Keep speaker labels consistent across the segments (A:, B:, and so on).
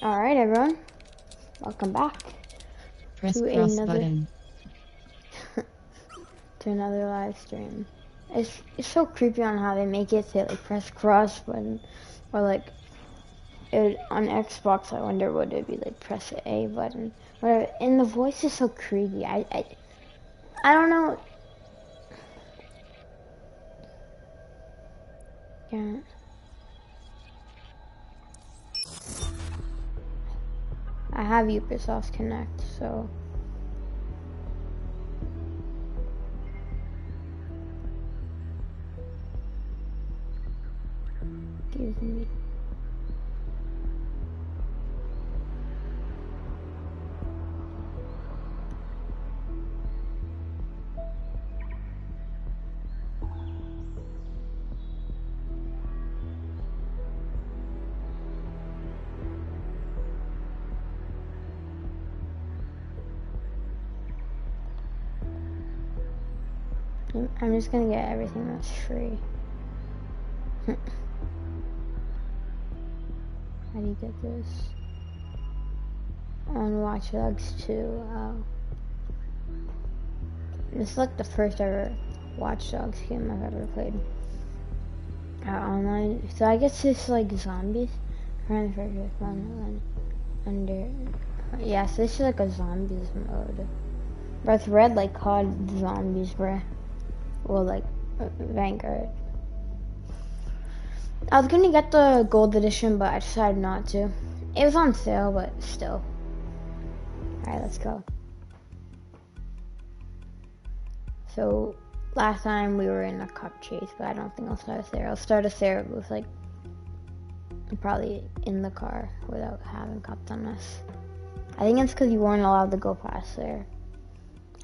A: Alright, everyone. Welcome back
B: Press
A: to
B: cross
A: another
B: button.
A: to another live stream. It's so creepy on how they make it say like press cross button, or like on Xbox. I wonder would it be like press A button. Whatever. And the voice is so creepy. I don't know. Yeah. I have Ubisoft Connect, so. Excuse me. I'm just gonna get everything that's free. How do you get this? On Watch Dogs 2. This is like the first ever Watch Dogs game I've ever played online. So I guess it's like zombies. I'm trying to figure one under. Yeah, so this is like a zombies mode. But it's red like COD Zombies, bruh. Well, like Vanguard. I was gonna get the gold edition, but I decided not to. It was on sale, but still. Alright, let's go. So, last time we were in a cup chase, but I don't think I'll start us there. I'll start us there with like, probably in the car without having cups on us. I think it's because you weren't allowed to go past there.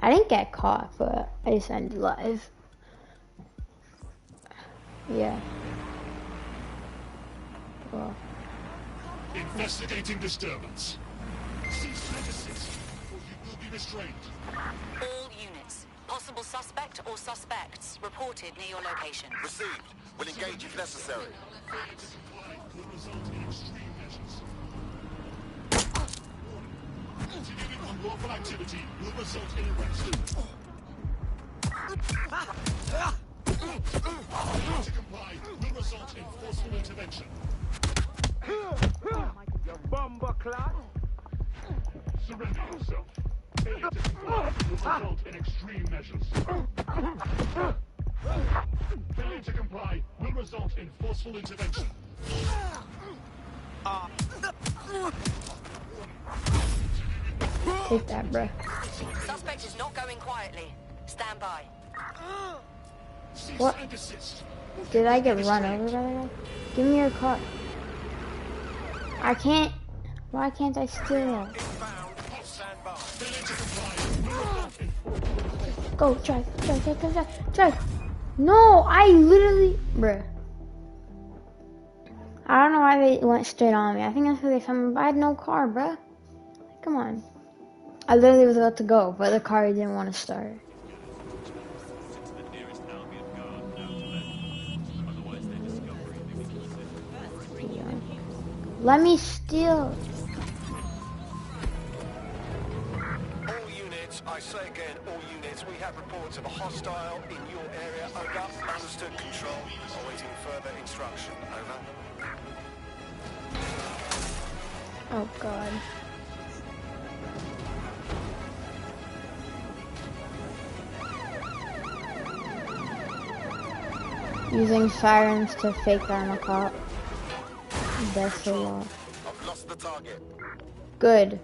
A: I didn't get caught, but I just ended live. Yeah. Well.
C: Investigating disturbance. Cease and desist, or you will be restrained.
D: All units. Possible suspect or suspects reported near your location.
E: Received. Will engage if necessary.
C: Will result in extreme measures. Continuing unlawful activity will result in arrest. Failure to comply will result in forceful intervention.
F: You bumper clot.
C: Surrender yourself. Failure to comply will result in extreme measures. Failure to comply will result in forceful intervention.
A: Take that, bruh.
D: Suspect is not going quietly. Stand by.
C: Cease
A: What?
C: and desist.
A: Did I get run over by the guy? Give me your car. I can't. Why can't I steal it? Go, drive. No, I literally, bruh. I don't know why they went straight on me. I think that's because they found me, but I had no car, bruh. Come on. I literally was about to go, but the car didn't want to start. Let me steal.
E: All units, I say again, all units, we have reports of a hostile in your area. Over. Understood. Control. Awaiting further instruction. Over.
A: Oh God. Using sirens to fake that I'm a cop. That's the law.
E: I've lost the target.
A: Good.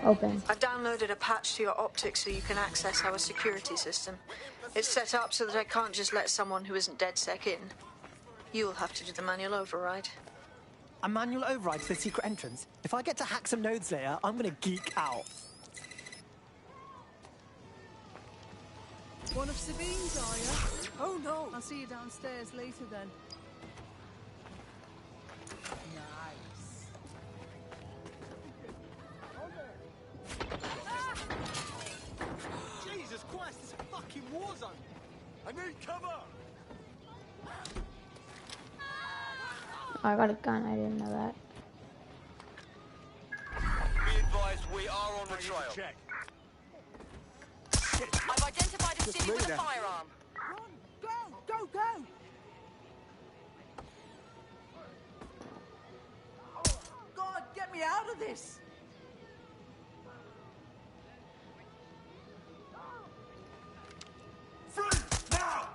A: Open.
G: I've downloaded a patch to your optics so you can access our security system. It's set up so that I can't just let someone who isn't DedSec in. You'll have to do the manual override.
H: A manual override for the secret entrance? If I get to hack some nodes later, I'm gonna geek out.
I: One of Sabine's, are you? Oh no! I'll see you downstairs later then. Nice.
A: I got a gun. I didn't know that.
E: Be advised, we are on the trail.
C: Check.
D: I've identified a city with a firearm.
I: Run! Go! Go! Go! God, get me out of this!
C: Free! Now!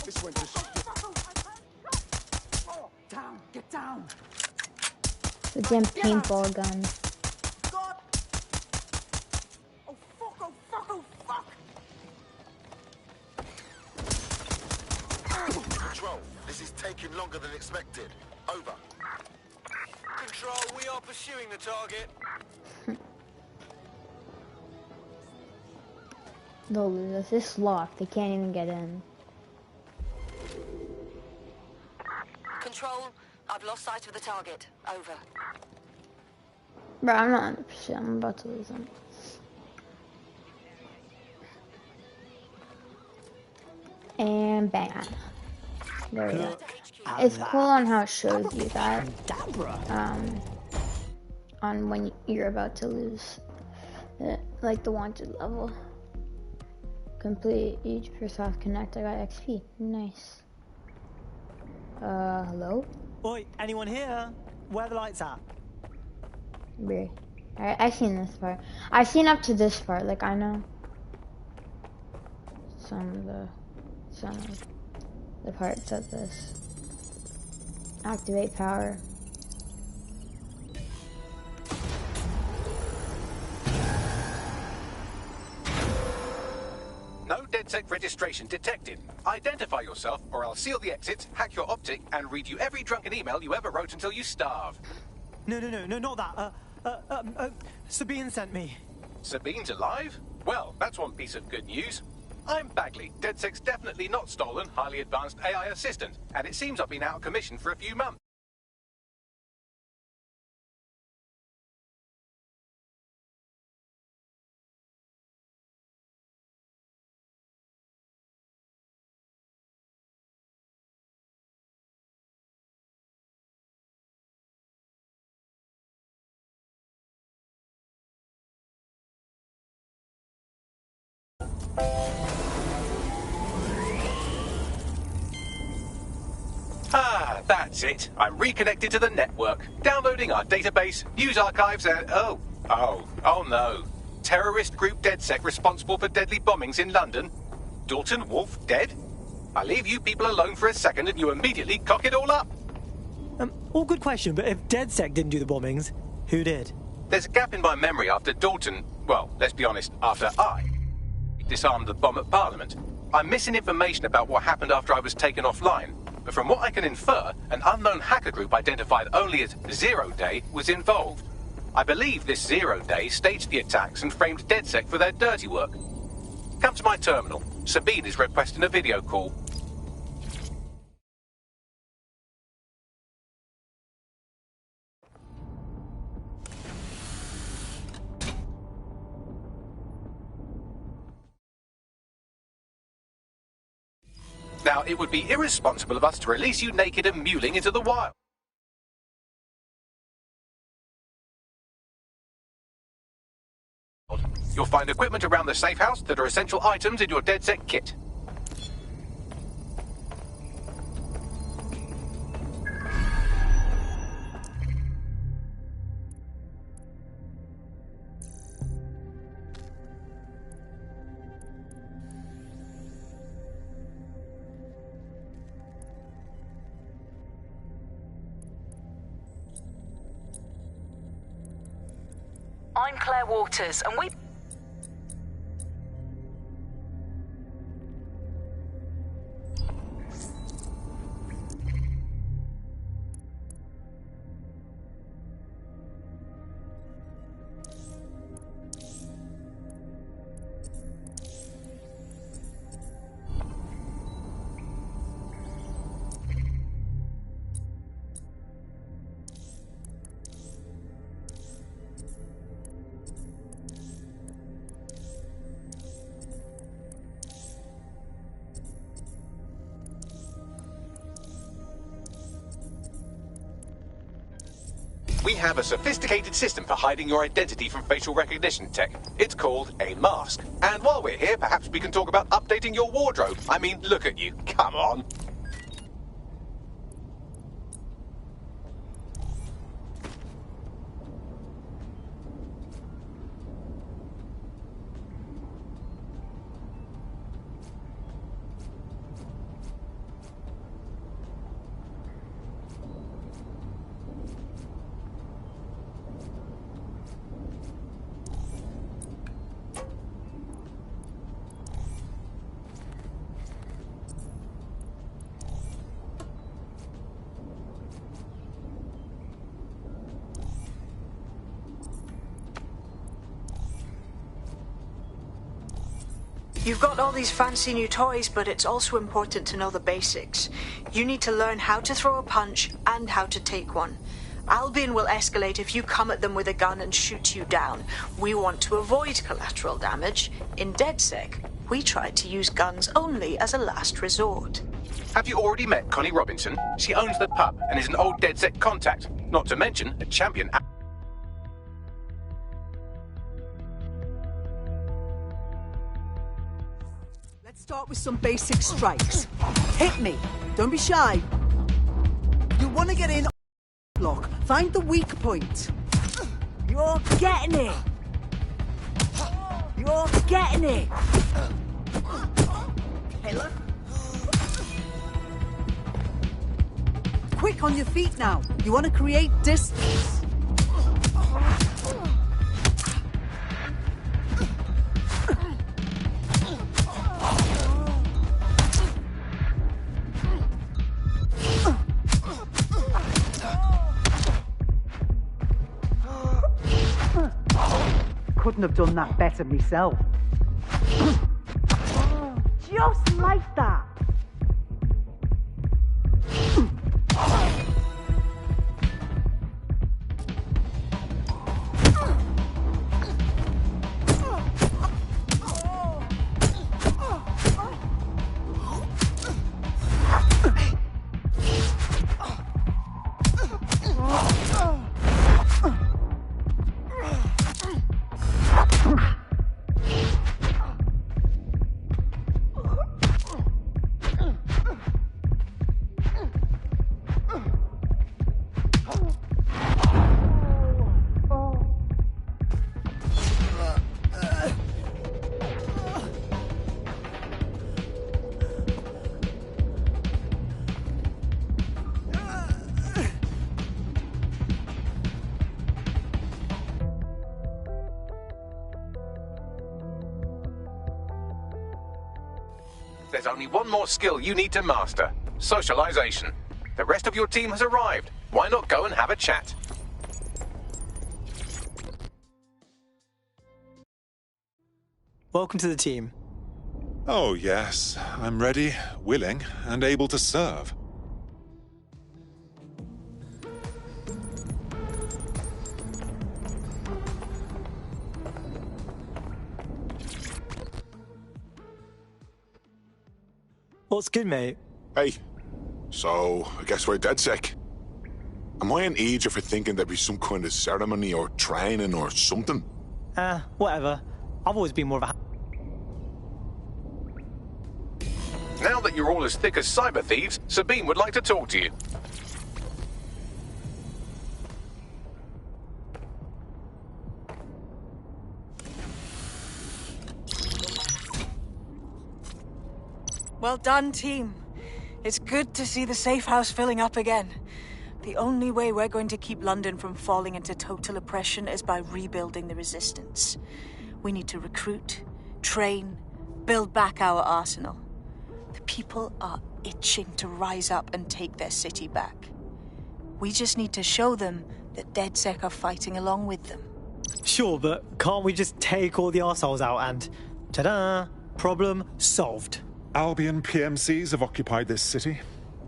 C: This went to
I: Down! Get down!
A: The damn paintball gun.
I: God! Oh fuck! Oh fuck! Oh fuck!
E: Control, this is taking longer than expected. Over. Control, we are pursuing the target.
A: They'll lose us. It's locked. They can't even get in.
D: Control, I've lost sight of the target. Over.
A: Bro, I'm not 100%. I'm about to lose them. And bang. There we go. It's cool on how it shows you that. On when you're about to lose. Like the wanted level. Complete each Microsoft Connect. I got XP. Nice. Hello?
H: Oi, anyone here? Where are the lights at?
A: Alright, I've seen this part. I've seen up to this part. Like, I know some of the parts of this. Activate power.
B: No DedSec registration detected. Identify yourself, or I'll seal the exits, hack your optic, and read you every drunken email you ever wrote until you starve.
H: No, not that. Sabine sent me.
B: Sabine's alive? Well, that's one piece of good news. I'm Bagley, DedSec's definitely not stolen, highly advanced AI assistant, and it seems I've been out of commission for a few months. Ah, that's it. I'm reconnected to the network, downloading our database, news archives, and oh no. Terrorist group DedSec responsible for deadly bombings in London. Dalton Wolf dead? I leave you people alone for a second and you immediately cock it all up.
H: All good question, but if DedSec didn't do the bombings, who did?
B: There's a gap in my memory after Dalton, well, let's be honest, after I disarmed the bomb at Parliament. I'm missing information about what happened after I was taken offline, but from what I can infer, an unknown hacker group identified only as Zero Day was involved. I believe this Zero Day staged the attacks and framed DedSec for their dirty work. Come to my terminal. Sabine is requesting a video call. Now, it would be irresponsible of us to release you naked and mewling into the wild. You'll find equipment around the safe house that are essential items in your DedSec kit.
D: I'm Claire Waters, and we...
B: We have a sophisticated system for hiding your identity from facial recognition tech. It's called a mask. And while we're here, perhaps we can talk about updating your wardrobe. I mean, look at you. Come on.
G: You've got all these fancy new toys, but it's also important to know the basics. You need to learn how to throw a punch and how to take one. Albion will escalate if you come at them with a gun and shoot you down. We want to avoid collateral damage. In DedSec, we try to use guns only as a last resort.
B: Have you already met Connie Robinson? She owns the pub and is an old DedSec contact. Not to mention a champion.
I: Start with some basic strikes. Hit me. Don't be shy. You want to get in. Block. Find the weak point. You're getting it. You're getting it. Taylor. Quick on your feet now. You want to create distance. Couldn't have done that better myself. Just like that.
B: There's only one more skill you need to master. Socialization. The rest of your team has arrived. Why not go and have a chat?
H: Welcome to the team.
C: Oh, yes. I'm ready, willing, and able to serve.
H: What's good, mate?
J: Hey, so I guess we're DedSec. Am I an idiot for thinking there'd be some kind of ceremony or training or something?
H: Whatever. I've always been more of a...
B: Now that you're all as thick as cyber thieves, Sabine would like to talk to you.
I: Well done, team. It's good to see the safe house filling up again. The only way we're going to keep London from falling into total oppression is by rebuilding the resistance. We need to recruit, train, build back our arsenal. The people are itching to rise up and take their city back. We just need to show them that DedSec are fighting along with them.
H: Sure, but can't we just take all the arseholes out and... ta-da! Problem solved.
C: Albion PMCs have occupied this city.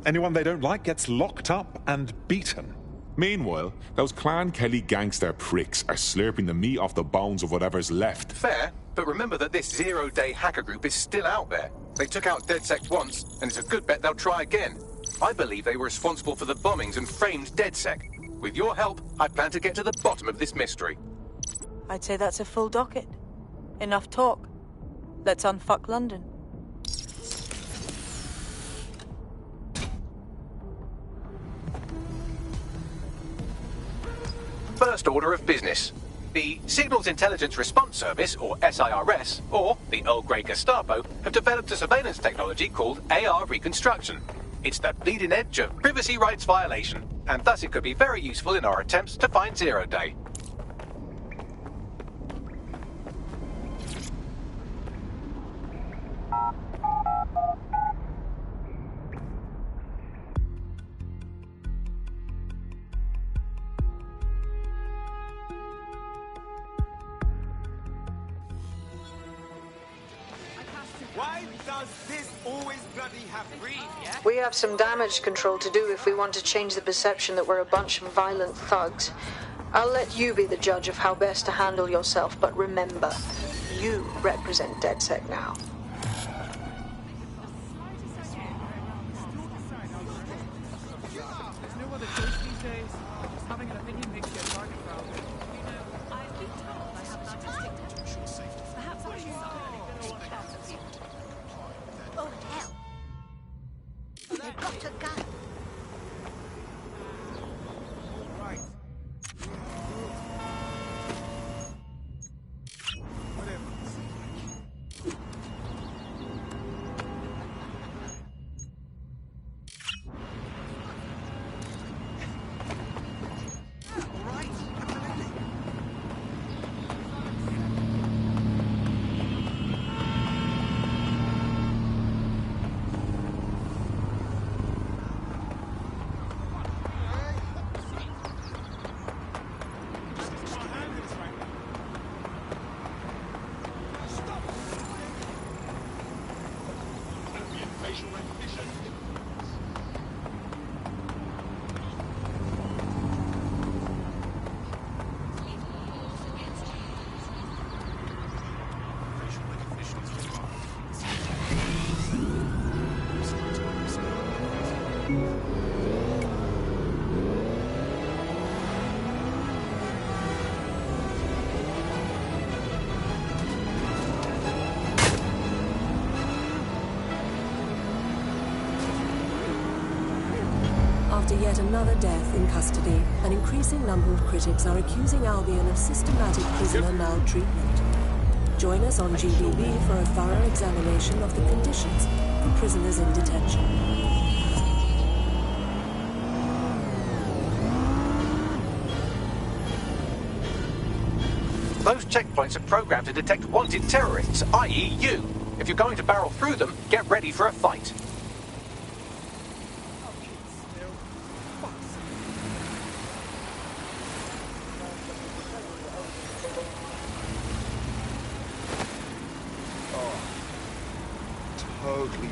C: Anyone they don't like gets locked up and beaten.
K: Meanwhile, those Clan Kelly gangster pricks are slurping the meat off the bones of whatever's left.
B: Fair, but remember that this zero-day hacker group is still out there. They took out DedSec once, and it's a good bet they'll try again. I believe they were responsible for the bombings and framed DedSec. With your help, I plan to get to the bottom of this mystery.
I: I'd say that's a full docket. Enough talk. Let's unfuck London.
B: First order of business. The Signals Intelligence Response Service, or SIRS, or the Earl Grey Gestapo, have developed a surveillance technology called AR Reconstruction. It's the bleeding edge of privacy rights violation, and thus it could be very useful in our attempts to find Zero Day.
F: Why does this always bloody happen? Breathe, yeah?
G: We have some damage control to do if we want to change the perception that we're a bunch of violent thugs. I'll let you be the judge of how best to handle yourself, but remember, you represent DedSec now.
F: There's no other choice these days. Just having an opinion makes you a target for all.
L: I've been told I have an artistic touch. Perhaps I should start. Oh, hell. They've got a gun.
F: Right. Whatever.
M: After yet another death in custody, an increasing number of critics are accusing Albion of systematic prisoner maltreatment. Join us on GBB for a thorough examination of the conditions for prisoners in detention.
B: Those checkpoints are programmed to detect wanted terrorists, i.e. you. If you're going to barrel through them, get ready for a fight.
J: Totally.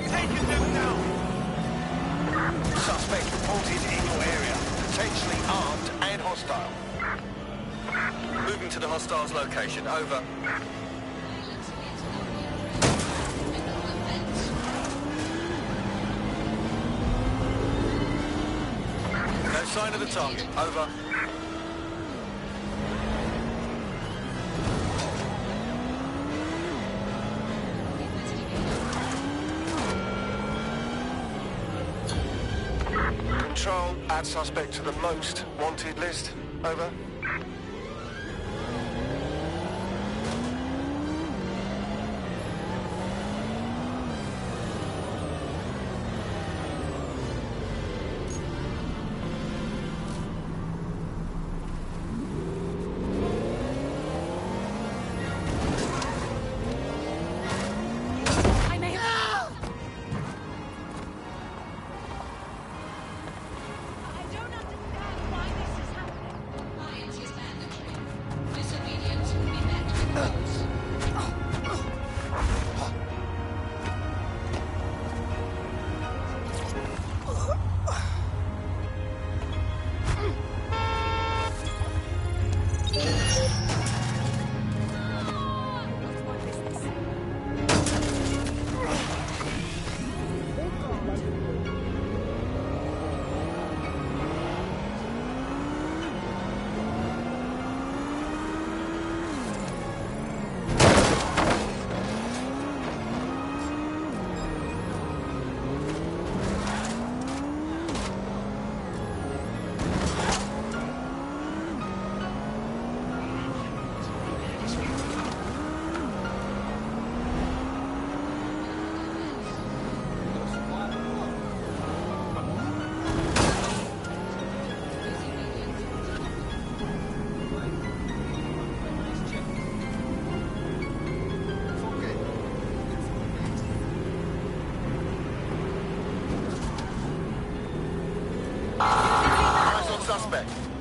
E: Taking them down! Suspect reported in your area. Potentially armed and hostile. Moving to the hostile's location. Over. No sign of the target. Over. Control, add suspect to the most wanted list. Over.
L: I may have... I don't understand why this is happening.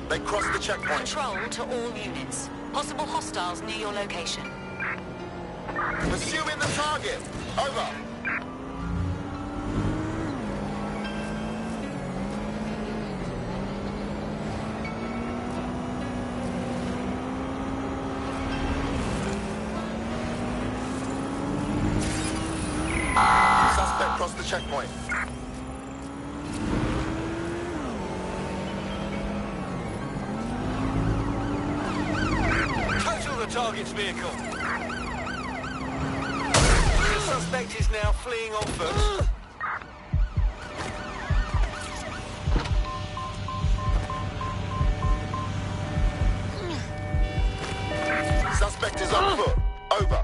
E: They crossed the checkpoint.
D: Control to all units. Possible hostiles near your location.
E: Pursuing the target. Over. Suspect crossed the checkpoint. Total the target's vehicle. The suspect is now fleeing on foot. Suspect is on foot. Over.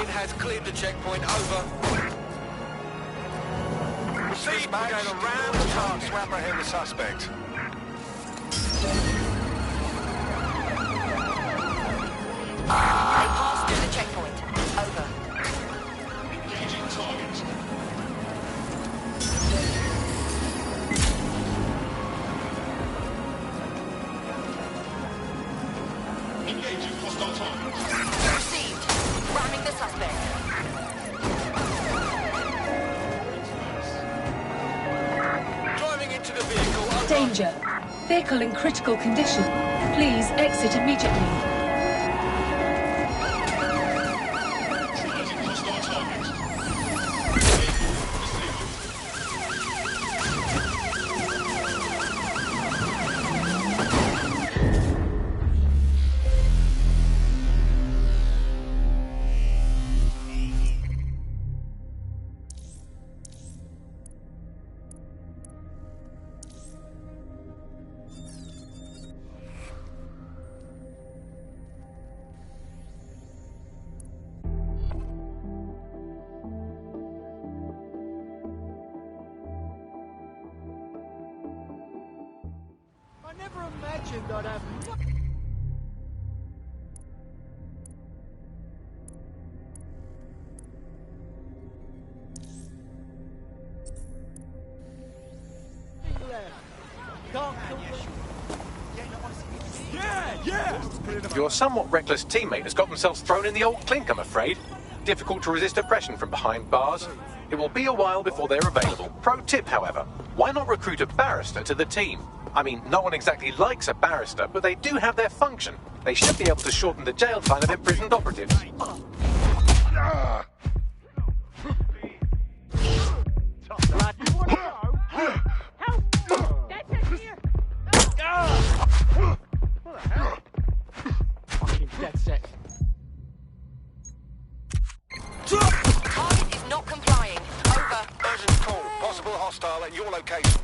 E: Has cleared the checkpoint. Over. Proceed, we're going around the car, swap ahead the suspect.
D: They passed through the checkpoint. Over.
C: Engaging target. Engaging hostile target.
D: Received. Ramming the suspect.
E: Driving into the vehicle. Over.
N: Danger. Vehicle in critical condition. Please exit immediately.
C: Neutralizing hostile target.
H: I never imagined I'd have...
B: Your somewhat reckless teammate has got themselves thrown in the old clink, I'm afraid. Difficult to resist oppression from behind bars. It will be a while before they're available. Pro tip, however, why not recruit a barrister to the team? I mean, no one exactly likes a barrister, but they do have their function. They should be able to shorten the jail time of imprisoned operatives.
D: Target is not complying. Over.
E: Urgent call. Possible hostile at your location.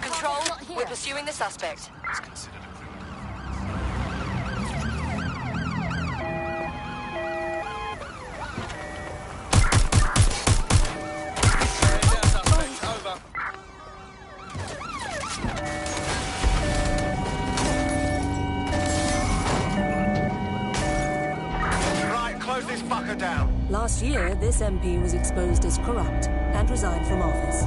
D: Control, we're pursuing the suspect.
E: Over. Right, close this fucker down.
M: Last year, this MP was exposed as corrupt and resigned from office.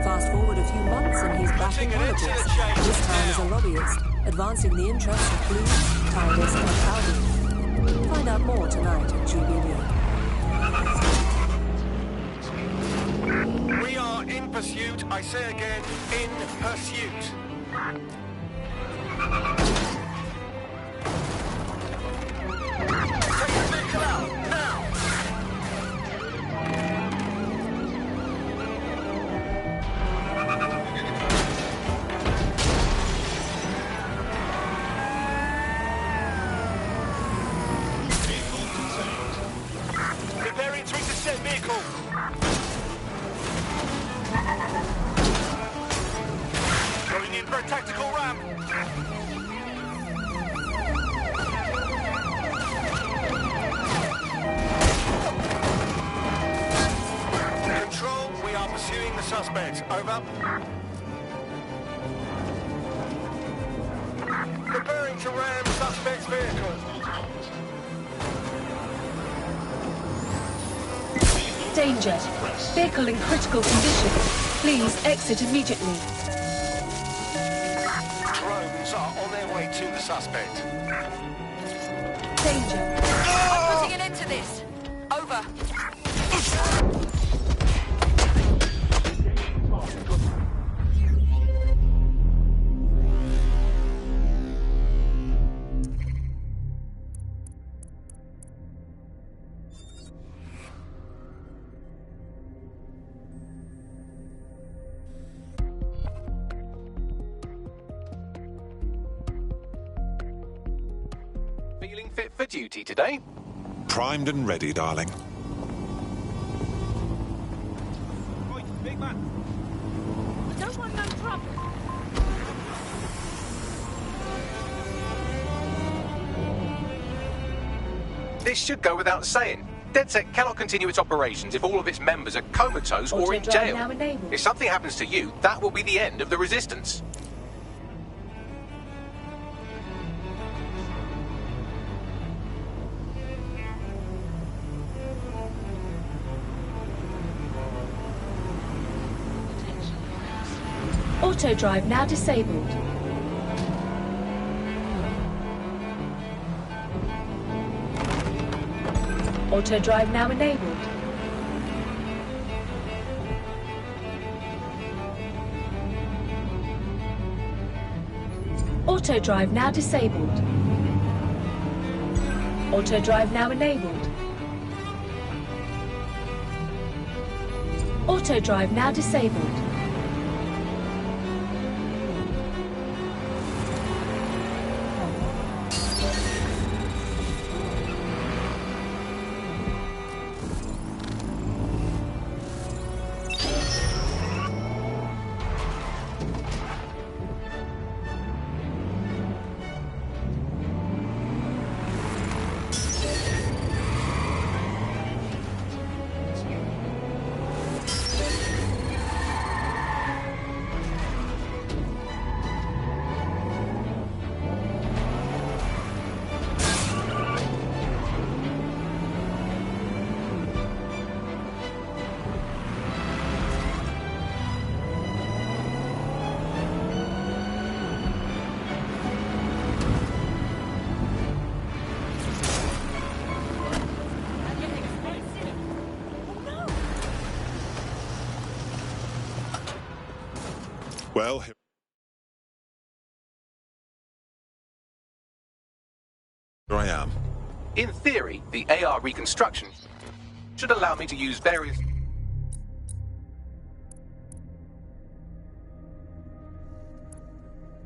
M: Fast forward a few months and he's back in politics, this time as a lobbyist, advancing the interests of Blue, Tyrus and Albion. Find out more tonight at GBB.
E: We are in pursuit. I say again, in pursuit. Take the vehicle out, now! Preparing to intercept vehicle. Going in for a tactical ram. Pursuing the suspect. Over. Preparing to ram suspect's vehicle.
N: Danger. Vehicle in critical condition. Please exit immediately.
E: Drones are on their way to the suspect.
N: Danger.
D: I'm putting an end to this. Over.
B: Feeling fit for duty today?
J: Primed and ready, darling.
F: Oi, big man.
L: I don't want no trouble.
B: This should go without saying. DedSec cannot continue its operations if all of its members are comatose or in
N: Auto-drive
B: jail.
N: now enabled.
B: If something happens to you, that will be the end of the resistance.
N: Auto drive now disabled. Auto drive now enabled. Auto drive now disabled. Auto drive now enabled. Auto drive now disabled.
J: Well, here I am.
B: In theory, the AR reconstruction should allow me to use various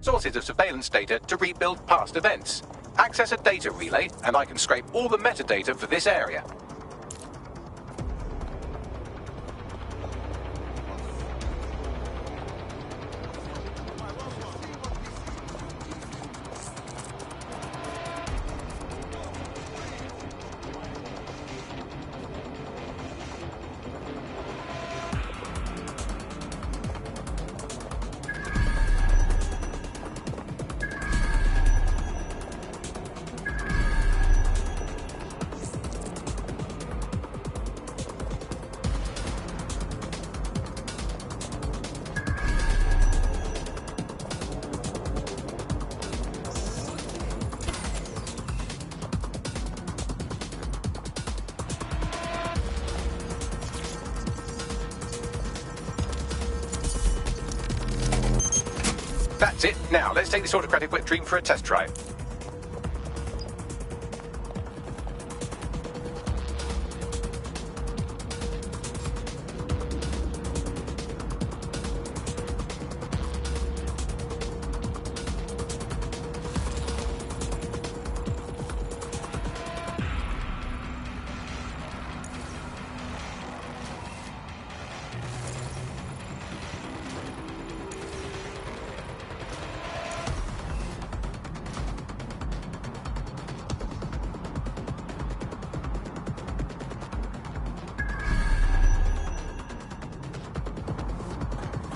B: sources of surveillance data to rebuild past events. Access a data relay, and I can scrape all the metadata for this area. That's it. Now, let's take this autocratic wet dream for a test drive.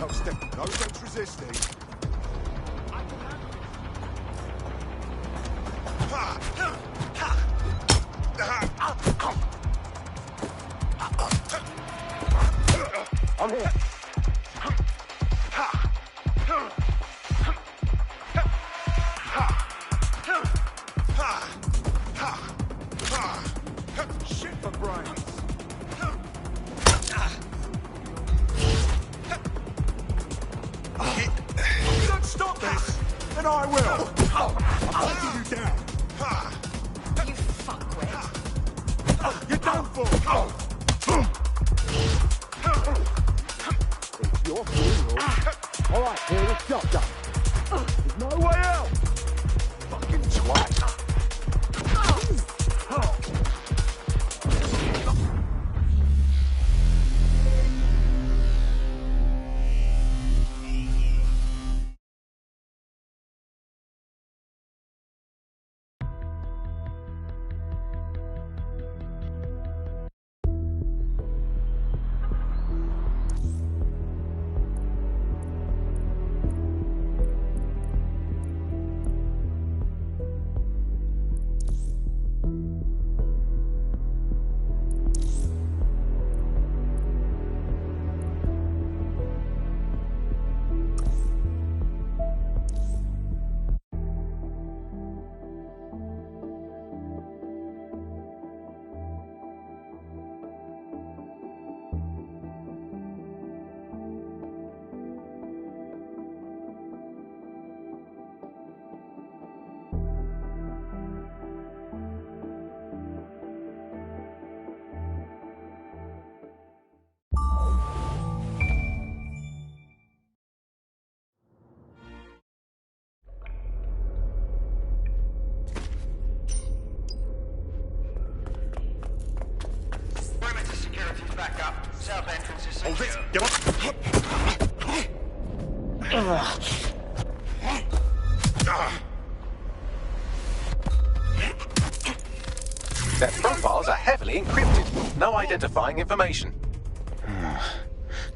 C: No sense resisting.
E: I'm here.
C: Shit for brains. If you don't stop this, then I will. I'm taking you down.
I: You fuckwit.
C: You're done for. It's your funeral. All right, here it's shotgun. There's no way out. Fucking twat.
E: Perimeter security's back up. South entrance is
C: Hold
E: secure.
C: it. Get
B: Their profiles are heavily encrypted. No identifying information.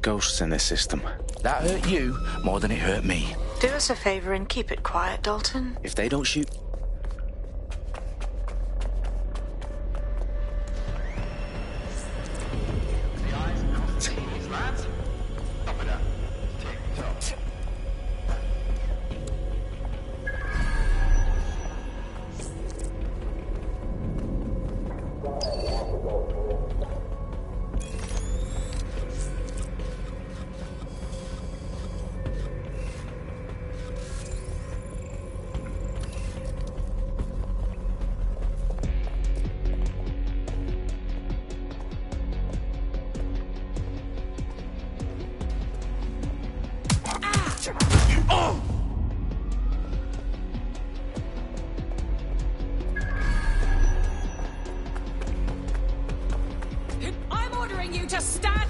O: Ghosts in the system. That hurt you more than it hurt me.
G: Do us a favor and keep it quiet, Dalton.
O: If they don't shoot...
N: I'm ordering you to stand.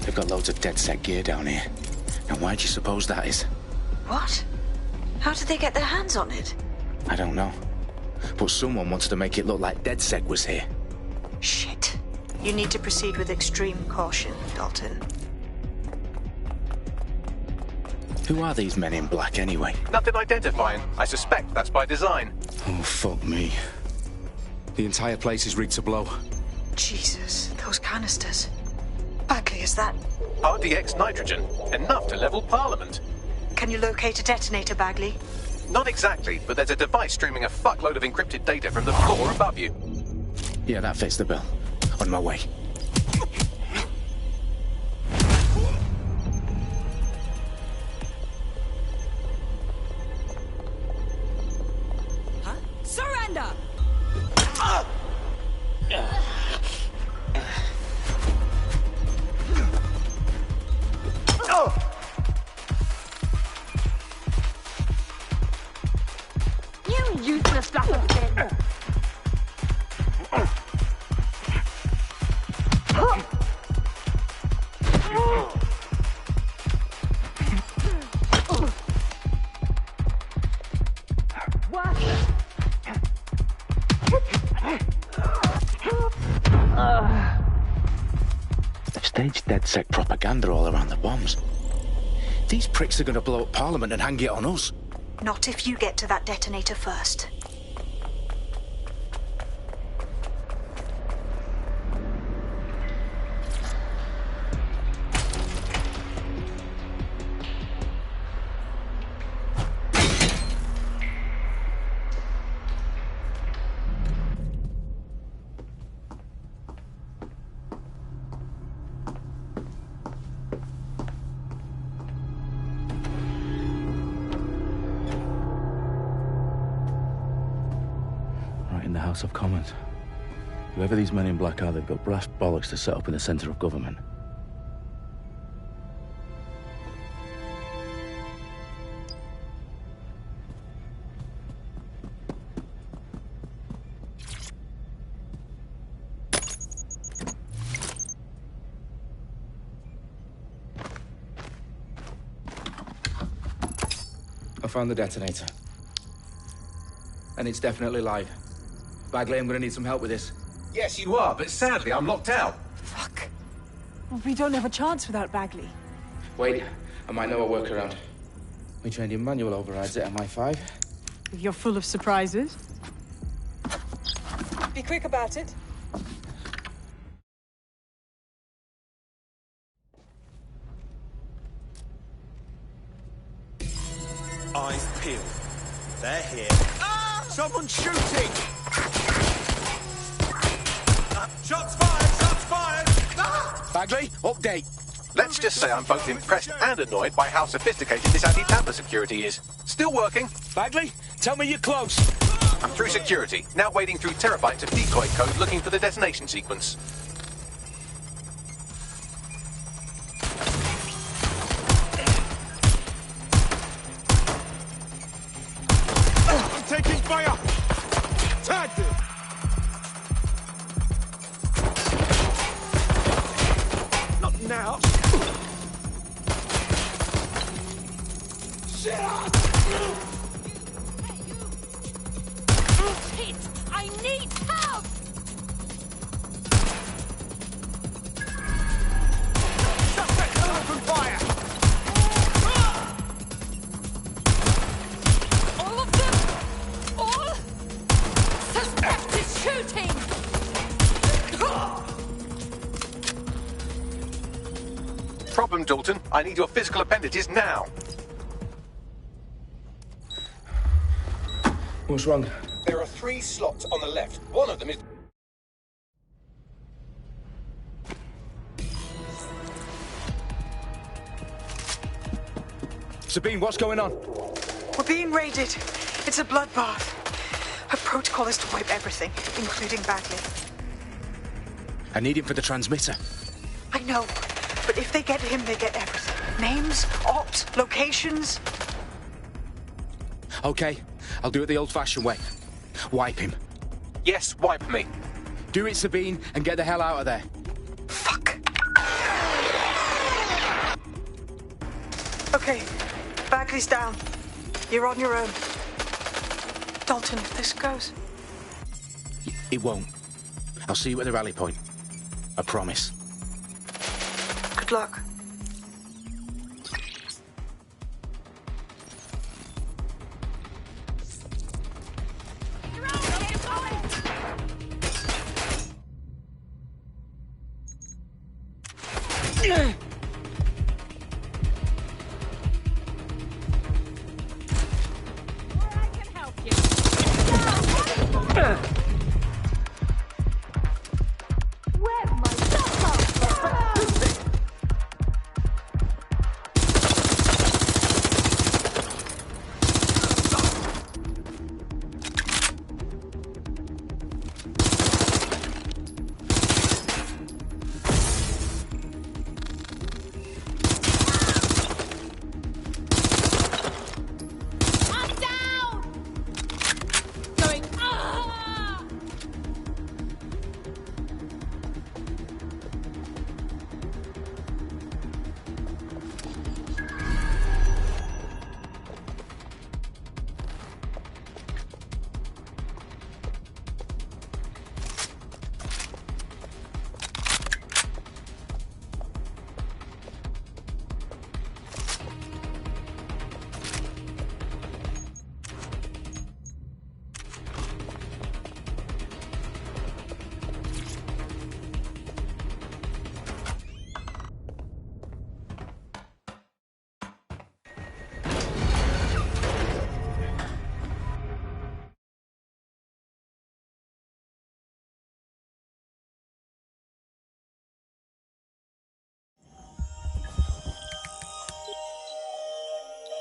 O: They've got loads of DedSec gear down here. Now why do you suppose that is?
G: What? How did they get their hands on it?
O: I don't know. But someone wants to make it look like DedSec was here.
G: Shit. You need to proceed with extreme caution, Dalton.
O: Who are these men in black anyway?
B: Nothing identifying. I suspect that's by design.
O: Oh, fuck me. The entire place is rigged to blow.
G: Jesus, those canisters. Bagley, is that...
B: RDX nitrogen. Enough to level Parliament.
G: Can you locate a detonator, Bagley?
B: Not exactly, but there's a device streaming a fuckload of encrypted data from the floor above you.
O: Yeah, that fits the bill. On my way.
N: Surrender!
O: DedSec propaganda all around the bombs. These pricks are going to blow up Parliament and hang it on us.
G: Not if you get to that detonator first.
O: House of Commons. Whoever these men in black are, they've got brass bollocks to set up in the centre of government. I found the detonator. And it's definitely live. Bagley, I'm gonna need some help with this.
B: Yes, you are, but sadly, I'm locked out.
I: Fuck. Well, we don't have a chance without Bagley.
O: Wait, I might know a workaround. We trained in manual overrides at MI5.
I: You're full of surprises. Be quick about it.
F: Eyes peeled. They're here. Ah! Someone's shooting! Shots fired! Shots fired! Ah!
O: Bagley, update.
B: Let's just say I'm both impressed and annoyed by how sophisticated this anti-tamper security is. Still working.
O: Bagley, tell me you're close.
B: I'm through security, now wading through terabytes of decoy code looking for the detonation sequence.
C: I'm taking fire! Tagged it! Not now! Shit!
L: Shit! I need help!
C: Suspect open fire!
L: All of them! All? Suspect is shooting!
B: Problem, Dalton. I need your physical appendages now.
O: What's wrong?
B: There are 3 slots on the left. One of them is...
O: Sabine, what's going on?
G: We're being raided. It's a bloodbath. Her protocol is to wipe everything, including Bagley.
O: I need him for the transmitter.
G: I know, but if they get him, they get everything. Names, ops, locations.
O: Okay, I'll do it the old-fashioned way. Wipe him.
B: Yes, wipe me.
O: Do it, Sabine, and get the hell out of there.
G: Fuck. Okay, Bagley's down. You're on your own. Dalton, if this goes...
O: It won't. I'll see you at the rally point. I promise.
G: Good luck.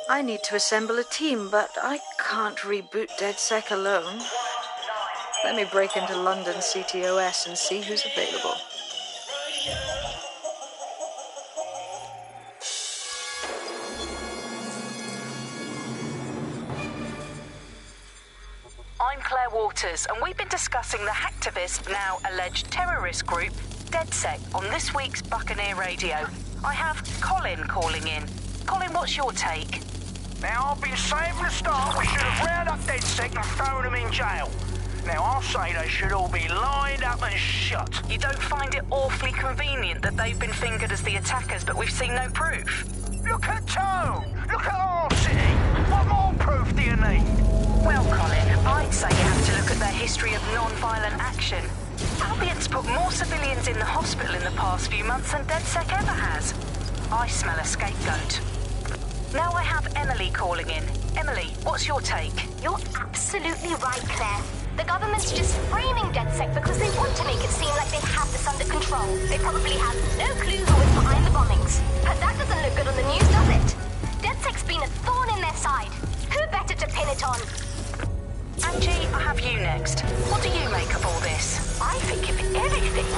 G: I need to assemble a team, but I can't reboot DedSec alone. Let me break into London CTOS and see who's available.
D: I'm Claire Waters, and we've been discussing the hacktivist, now alleged terrorist group, DedSec, on this week's Buccaneer Radio. I have Colin calling in. Colin, what's your take?
P: Now, I've been saying from the start we should have rounded up DedSec and thrown them in jail. Now, I'll say they should all be lined up and shot.
D: You don't find it awfully convenient that they've been fingered as the attackers, but we've seen no proof?
P: Look at Tone! Look at our city! What more proof do you need?
D: Well, Colin, I'd say you have to look at their history of non-violent action. Albion's put more civilians in the hospital in the past few months than DedSec ever has. I smell a scapegoat. Now I have Emily calling in. Emily, what's your take?
Q: You're absolutely right, Claire. The government's just framing DedSec because they want to make it seem like they have this under control. They probably have no clue who was behind the bombings. But that doesn't look good on the news, does it? DedSec's been a thorn in their side. Who better to pin it on?
D: Angie, I have you next. What do you make of all this?
R: I think, if anything,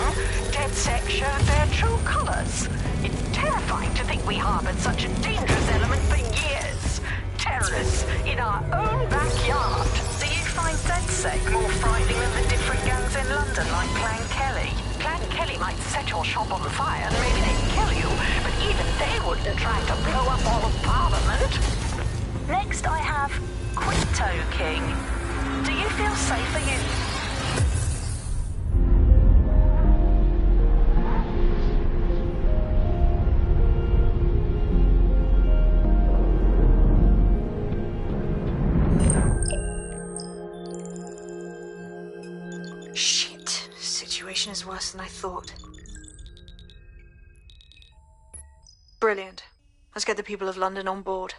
R: DedSec showed their true colours. It's terrifying to think we harboured such a dangerous element for years. Terrorists in our own backyard.
D: Do you find DedSec more frightening than the different gangs in London, like Clan Kelly?
R: Clan Kelly might set your shop on fire and maybe they'd kill you, but even they wouldn't try to blow up all of Parliament.
D: Next I have Crypto King. Do you feel safer
G: Shit. Situation is worse than I thought. Brilliant. Let's get the people of London on board.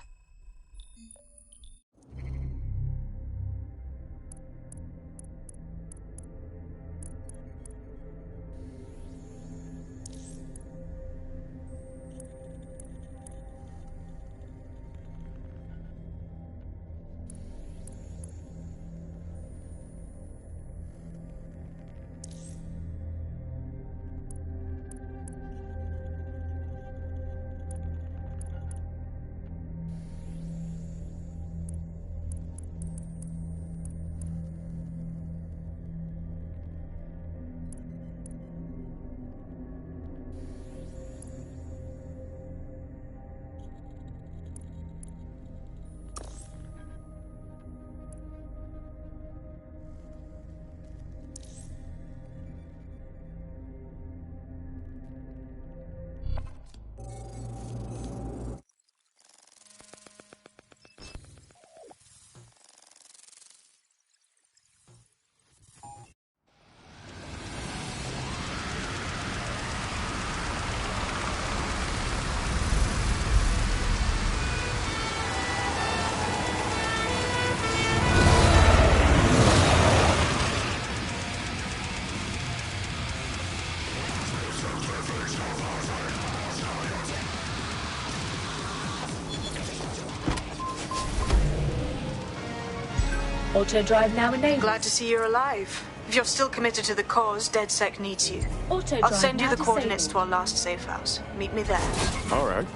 N: Auto drive now enabled.
G: Glad to see you're alive. If you're still committed to the cause, DedSec needs you.
N: Auto
G: I'll
N: drive
G: send you
N: now
G: the coordinates
N: disabled.
G: to our last safe house. Meet me there.
J: All right.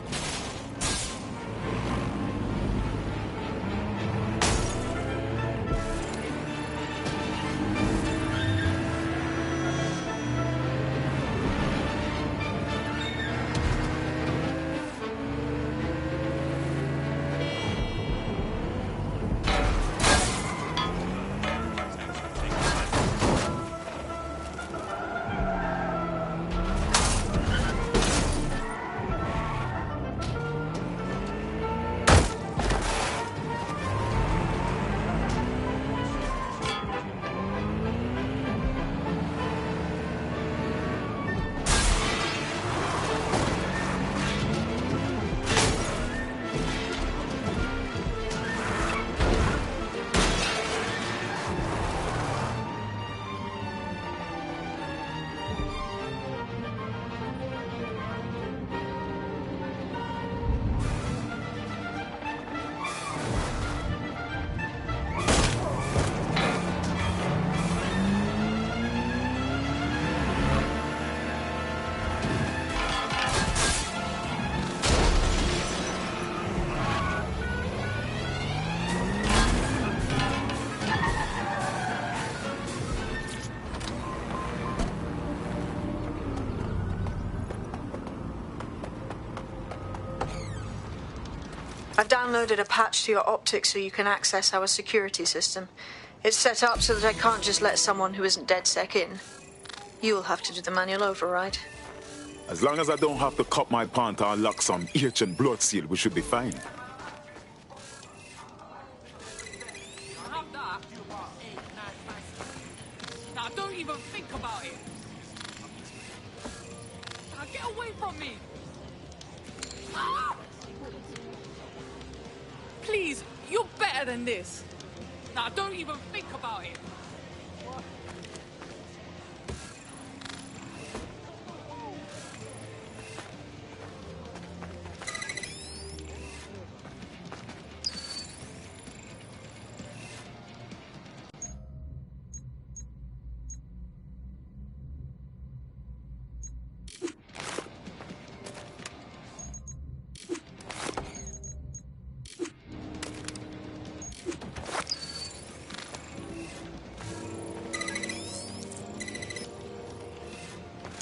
G: I've downloaded a patch to your optics so you can access our security system. It's set up so that I can't just let someone who isn't DedSec in. You'll have to do the manual override.
K: As long as I don't have to cut my pant or lock some ancient blood seal, we should be fine.
S: Now don't even think about it. Now get away from me. Ah! Please, you're better than this. Now don't even think about it.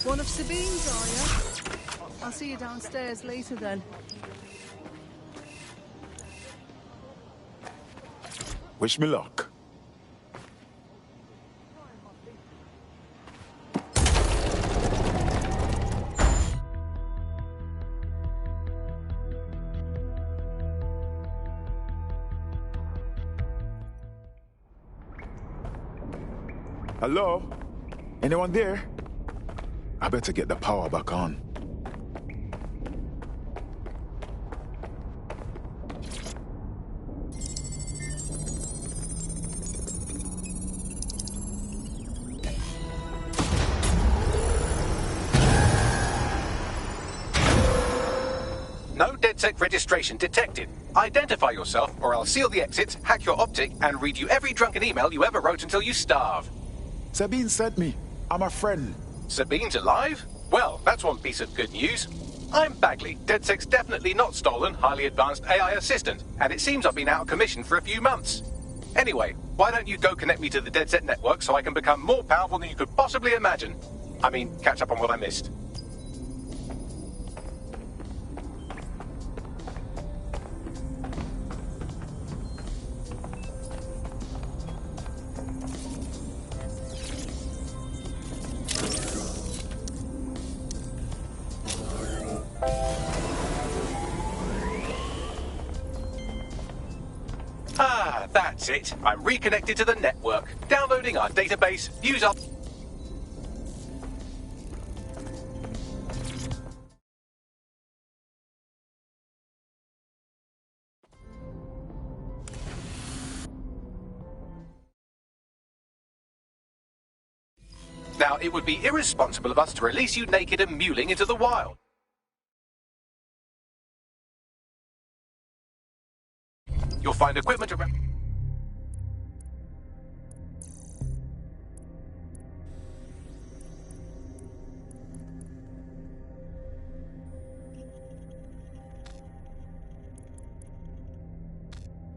T: One of Sabine's, are you? I'll see you downstairs later then.
K: Wish me luck. Hello? Anyone there? I better get the power back on.
B: No DedSec registration detected. Identify yourself, or I'll seal the exits, hack your optic, and read you every drunken email you ever wrote until you starve.
K: Sabine sent me. I'm a friend.
B: Sabine's alive? Well, that's one piece of good news. I'm Bagley, DedSec's definitely not stolen, highly advanced AI assistant, and it seems I've been out of commission for a few months. Anyway, why don't you go connect me to the DedSec network so I can become more powerful than you could possibly imagine? I mean, catch up on what I missed. Ah, that's it. I'm reconnected to the network. Downloading our database. Views up. Now, it would be irresponsible of us to release you naked and mewling into the wild. You'll find equipment around.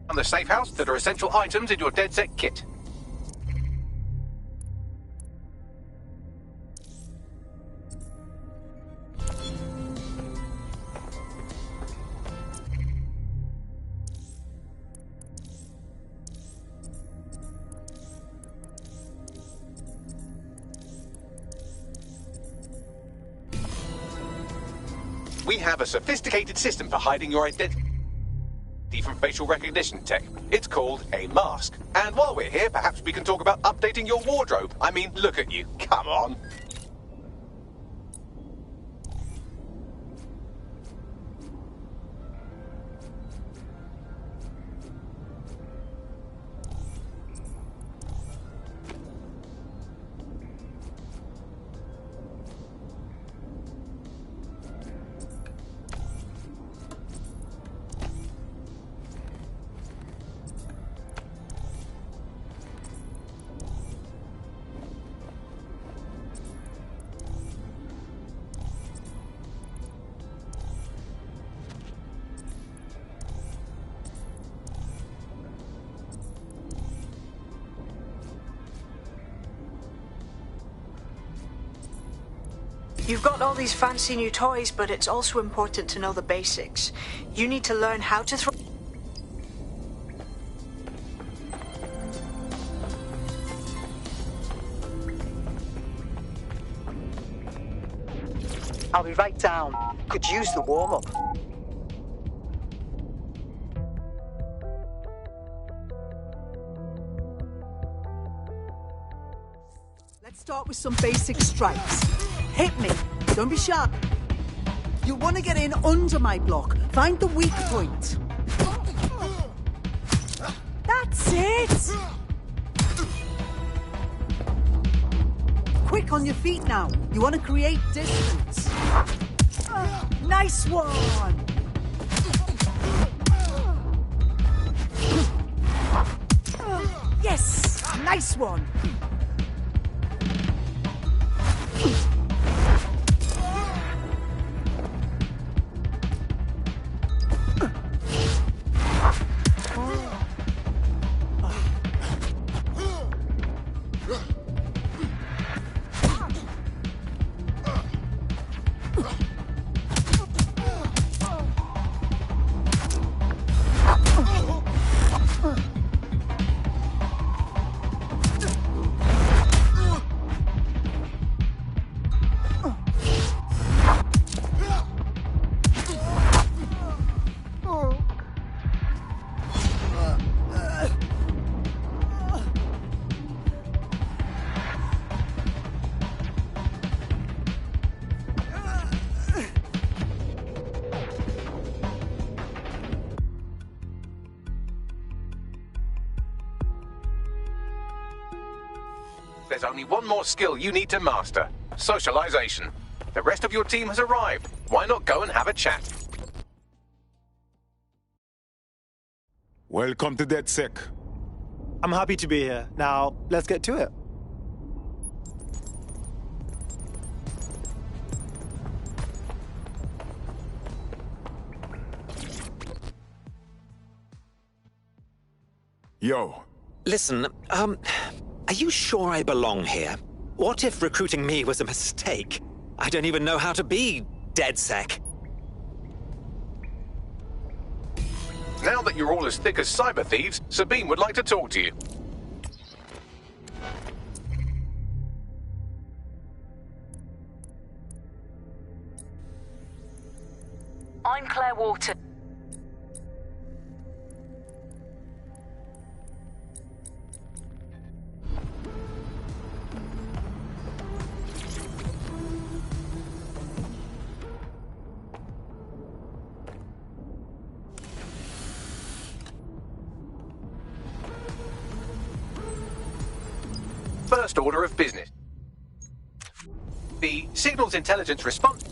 B: On the safe house that are essential items in your DedSec kit. We have a sophisticated system for hiding your identity from facial recognition tech. It's called a mask. And while we're here, perhaps we can talk about updating your wardrobe. I mean, look at you. Come on.
G: You've got all these fancy new toys, but it's also important to know the basics. You need to learn how to throw...
H: I'll be right down. Could use the warm-up. Let's start with some basic strikes. Hit me. Don't be shy. You want to get in under my block. Find the weak point. That's it! Quick on your feet now. You want to create distance. Nice one! Yes! Nice one!
B: There's only one more skill you need to master. Socialization. The rest of your team has arrived. Why not go and have a chat?
J: Welcome to DedSec.
H: I'm happy to be here. Now, let's get to it.
J: Yo.
F: Listen, are you sure I belong here? What if recruiting me was a mistake? I don't even know how to be DedSec.
B: Now that you're all as thick as cyber thieves, Sabine would like to talk to you.
D: I'm Claire Wharton.
B: First order of business. The Signals Intelligence Response...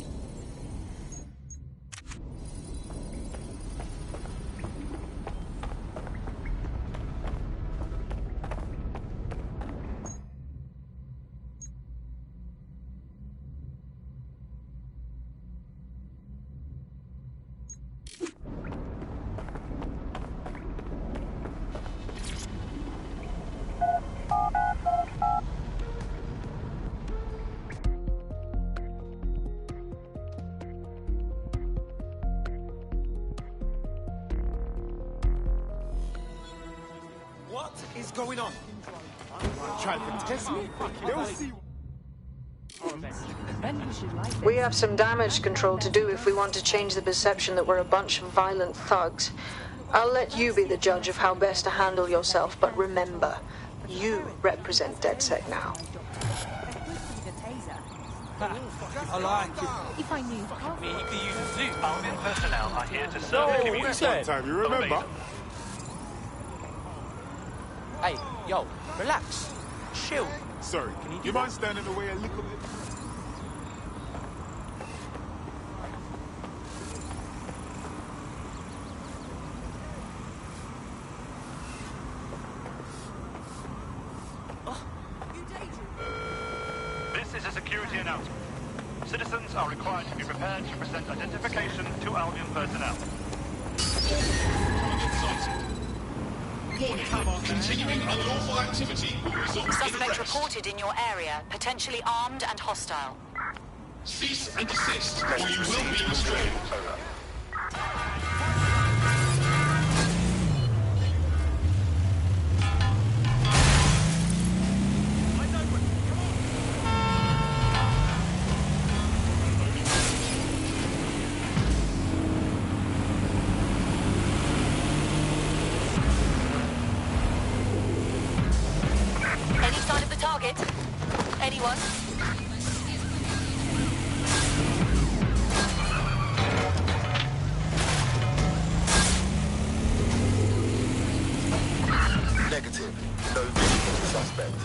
F: What is going on?
C: Try to test me? They'll see.
G: We have some damage control to do if we want to change the perception that we're a bunch of violent thugs. I'll let you be the judge of how best to handle yourself, but remember, you represent DedSec now.
F: I like it.
L: If I knew.
P: Me, the user suit. Albion personnel are here to serve the community.
J: This time, you remember?
F: Hey, yo, relax. Chill.
J: Sorry, you mind standing away a little bit?
P: This is a security announcement. Citizens are required to be prepared to present identification to Albion personnel.
C: Continuing unlawful activity. Result to the
D: Suspect
C: arrest.
D: reported in your area, potentially armed and hostile.
C: Suspect reported in your area, potentially armed and hostile.
D: Suspect reported in your area, potentially armed and hostile. Suspect reported in your area, potentially armed and hostile.
C: Cease and desist, or you will be restrained.
D: Any sign of the target? Anyone?
E: Negative. No visible suspect.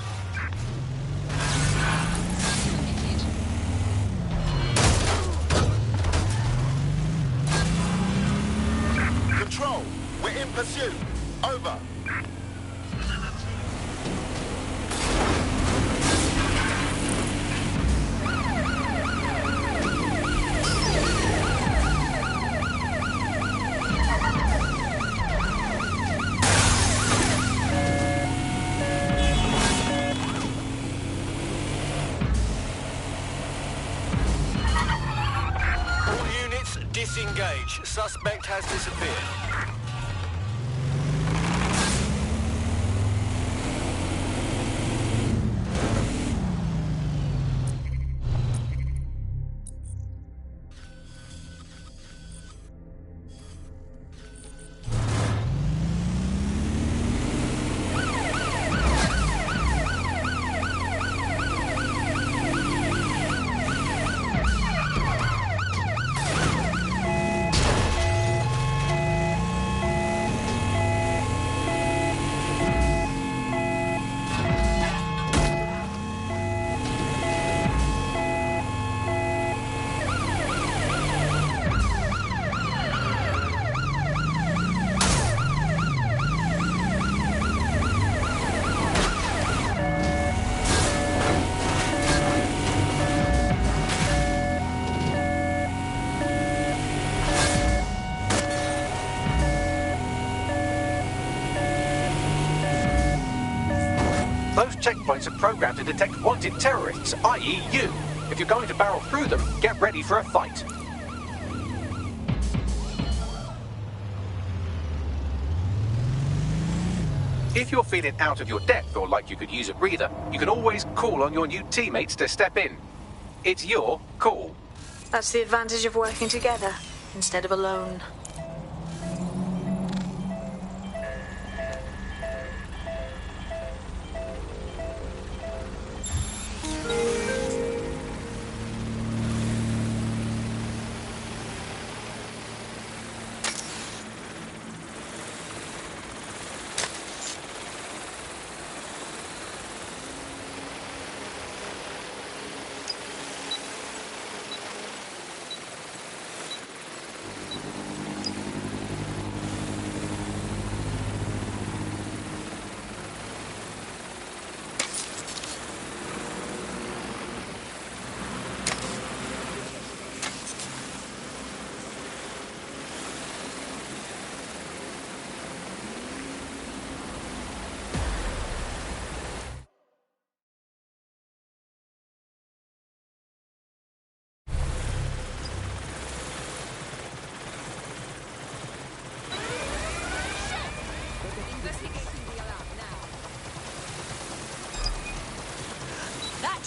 E: Control, we're in pursuit. Over. Disengage. Suspect has disappeared.
B: Those checkpoints are programmed to detect wanted terrorists, i.e. you. If you're going to barrel through them, get ready for a fight. If you're feeling out of your depth or like you could use a breather, you can always call on your new teammates to step in. It's your call.
G: That's the advantage of working together instead of alone.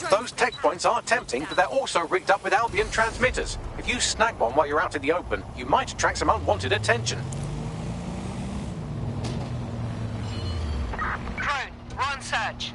B: Those tech points are tempting, but they're also rigged up with Albion transmitters. If you snag one while you're out in the open, you might attract some unwanted attention.
D: Drone, we're on search.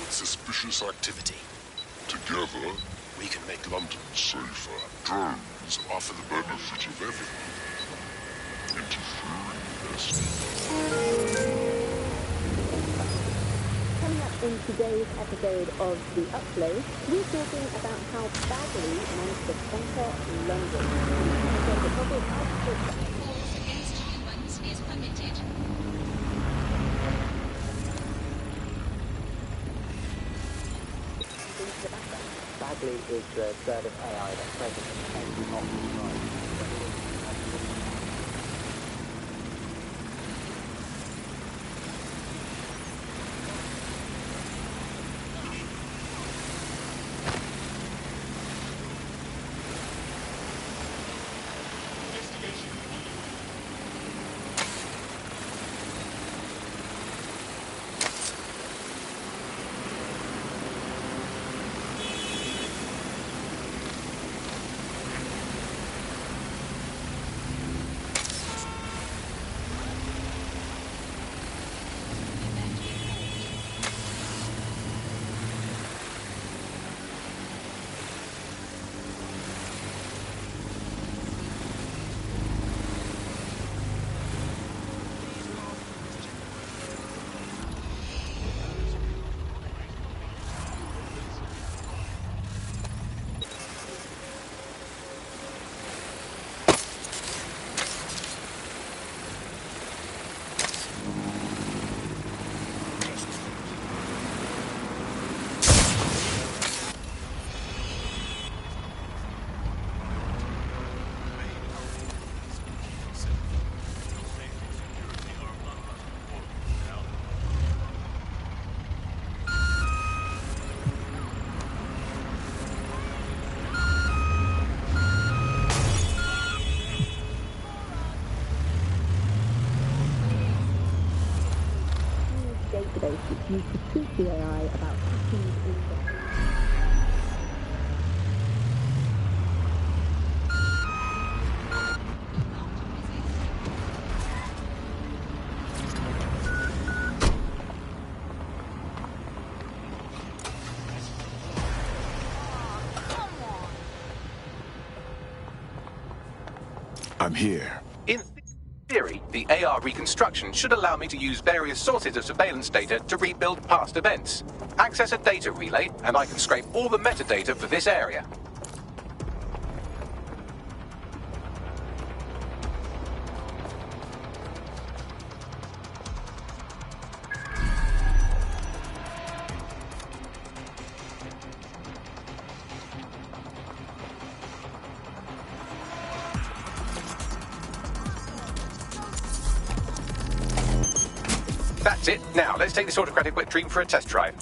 C: Suspicious activity. Together, we can make London safer. Drones offer the benefit of evidence.
U: Coming up in today's episode of The Upload, we're talking about how Bagley managed to conquer London. So the topic of force against humans is permitted.
V: Bagley is the third of AI that's present in the Optimus Prime.
U: Database which used to teach the AI about hacking info.
J: I'm here.
B: In theory, the AR reconstruction should allow me to use various sources of surveillance data to rebuild past events. Access a data relay, and I can scrape all the metadata for this area. That's it. Now, let's take this autocratic wet dream for a test drive.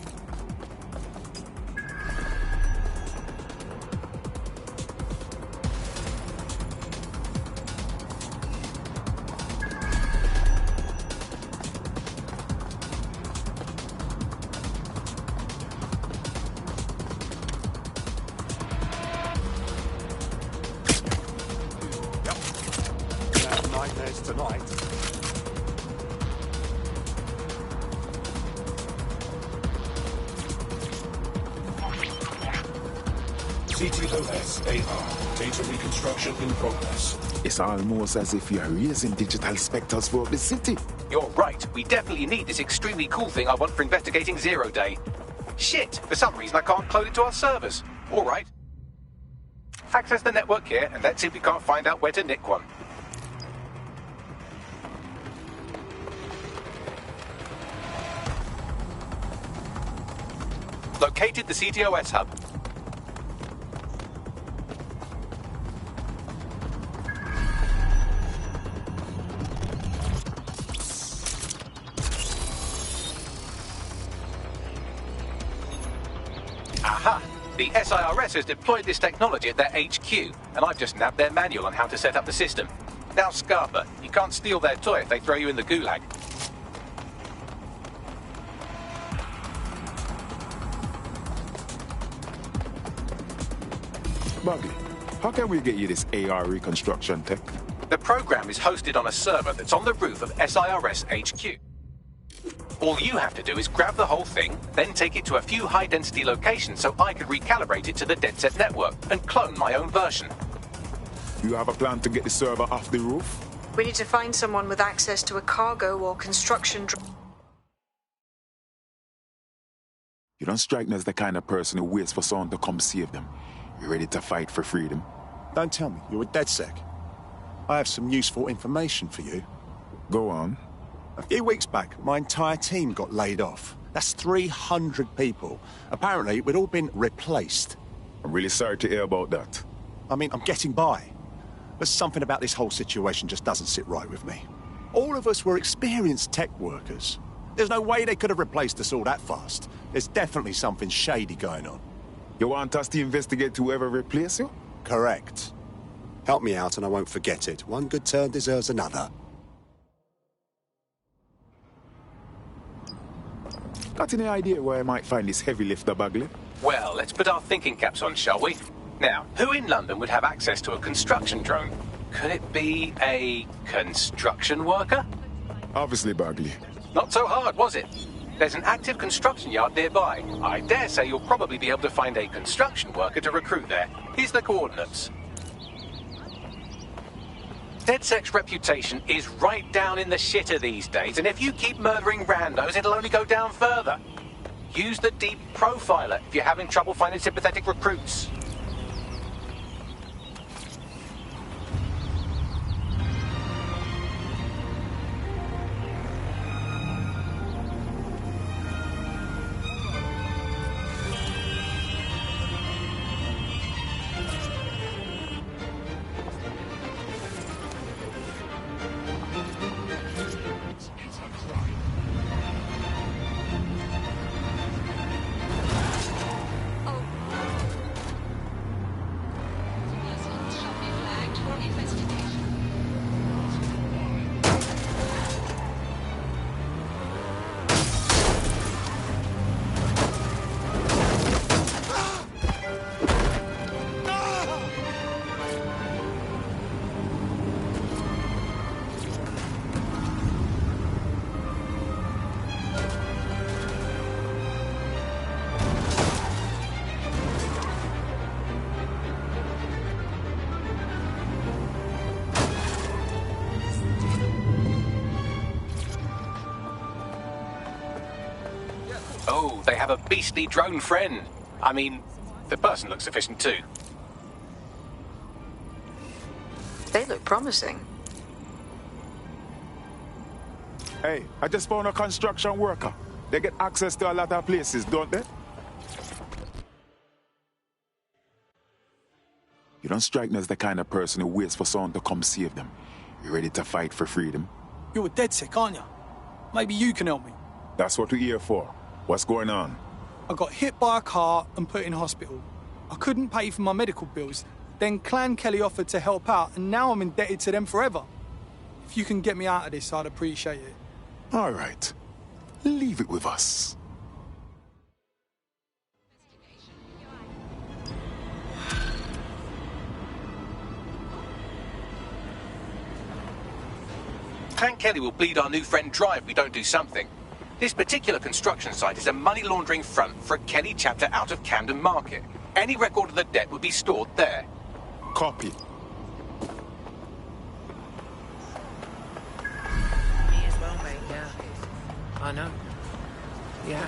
J: Nightmares tonight.
C: CTOS AR. Data reconstruction in progress.
W: It's almost as if you're raising digital specters for the city.
B: You're right. We definitely need this extremely cool thing I want for investigating Zero Day. Shit! For some reason I can't clone it to our servers. All right. Access the network here, and let's see if we can't find out where to nick one. Located the CTOS hub. Aha! The SIRS has deployed this technology at their HQ, and I've just nabbed their manual on how to set up the system. Now, Scarpa, you can't steal their toy if they throw you in the gulag.
W: Bagley, how can we get you this AR reconstruction tech?
B: The program is hosted on a server that's on the roof of SIRS HQ. All you have to do is grab the whole thing, then take it to a few high-density locations so I can recalibrate it to the DedSec network and clone my own version.
W: You have a plan to get the server off the roof?
G: We need to find someone with access to a cargo or construction drone.
W: You don't strike me as the kind of person who waits for someone to come save them. You're ready to fight for freedom.
A: Don't tell me you're a DedSec. I have some useful information for you.
W: Go on.
A: A few weeks back, my entire team got laid off. That's 300 people. Apparently, we'd all been replaced.
W: I'm really sorry to hear about that.
A: I mean, I'm getting by. But something about this whole situation just doesn't sit right with me. All of us were experienced tech workers. There's no way they could have replaced us all that fast. There's definitely something shady going on.
W: You want us to investigate whoever replaced you?
A: Correct. Help me out and I won't forget it. One good turn deserves another.
W: Got any idea where I might find this heavy lifter, Bagley?
B: Well, let's put our thinking caps on, shall we? Now, who in London would have access to a construction drone? Could it be a construction worker?
W: Obviously, Bagley.
B: Not so hard, was it? There's an active construction yard nearby. I dare say you'll probably be able to find a construction worker to recruit there. Here's the coordinates. DedSec's reputation is right down in the shitter these days, and if you keep murdering randos, it'll only go down further. Use the Deep Profiler if you're having trouble finding sympathetic recruits. Oh, they have a beastly drone friend. I mean, the person looks efficient too.
G: They look promising.
W: Hey, I just found a construction worker. They get access to a lot of places, don't they? You don't strike me as the kind of person who waits for someone to come save them. You ready to fight for freedom?
I: You're a DedSec, aren't you? Maybe you can help me.
W: That's what we're here for. What's going on?
I: I got hit by a car and put in hospital. I couldn't pay for my medical bills. Then Clan Kelly offered to help out, and now I'm indebted to them forever. If you can get me out of this, I'd appreciate it.
W: All right. Leave it with us.
B: Clan Kelly will bleed our new friend dry if we don't do something. This particular construction site is a money laundering front for a Kelly chapter out of Camden Market. Any record of the debt would be stored there.
W: Copy.
M: Me as well, mate, yeah. I know. Yeah.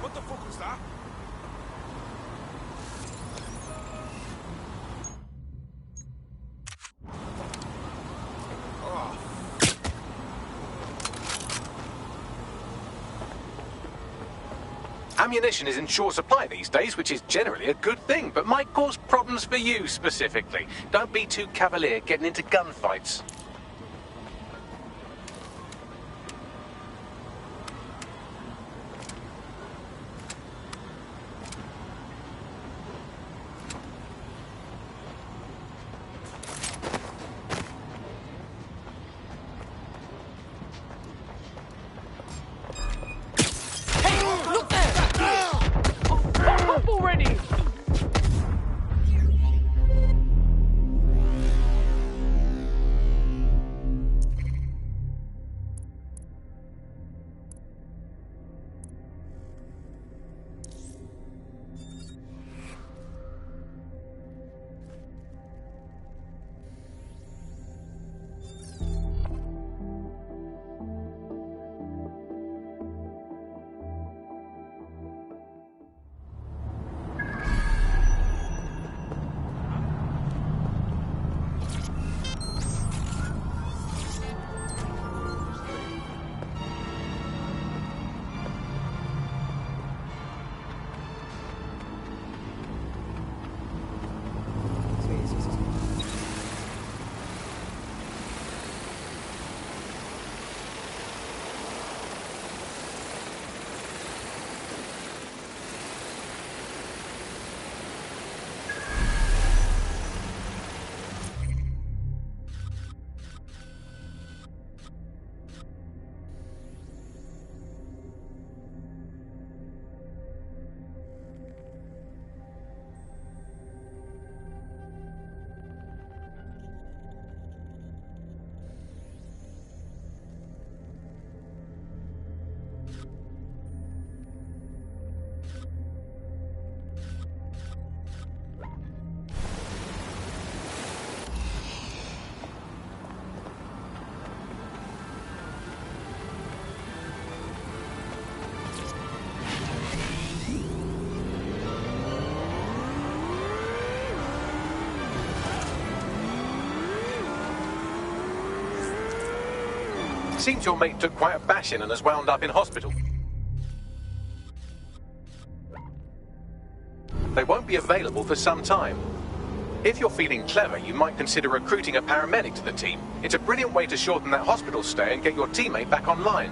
W: What the fuck was that?
B: Ammunition is in short supply these days, which is generally a good thing, but might cause problems for you specifically. Don't be too cavalier getting into gunfights. Seems your mate took quite a bashing and has wound up in hospital. They won't be available for some time. If you're feeling clever, you might consider recruiting a paramedic to the team. It's a brilliant way to shorten that hospital stay and get your teammate back online.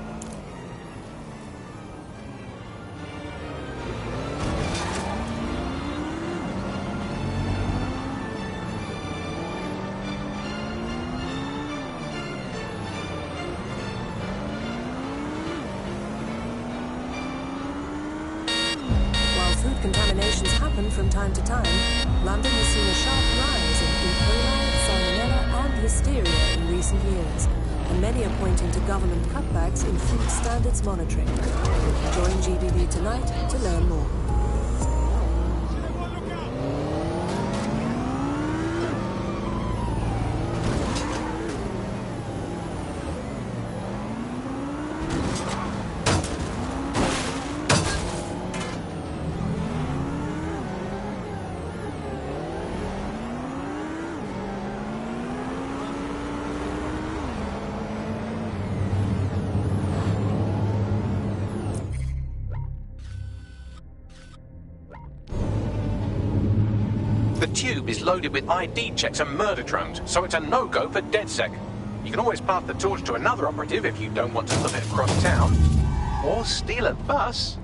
O: Contaminations happen from time to time. London has seen a sharp rise in E. coli, salmonella and listeria in recent years, and many are pointing to government cutbacks in food standards monitoring. Join GBB tonight to learn more.
B: The tube is loaded with ID checks and murder drones, so it's a no-go for DedSec. You can always pass the torch to another operative if you don't want to move it across town. Or steal a bus.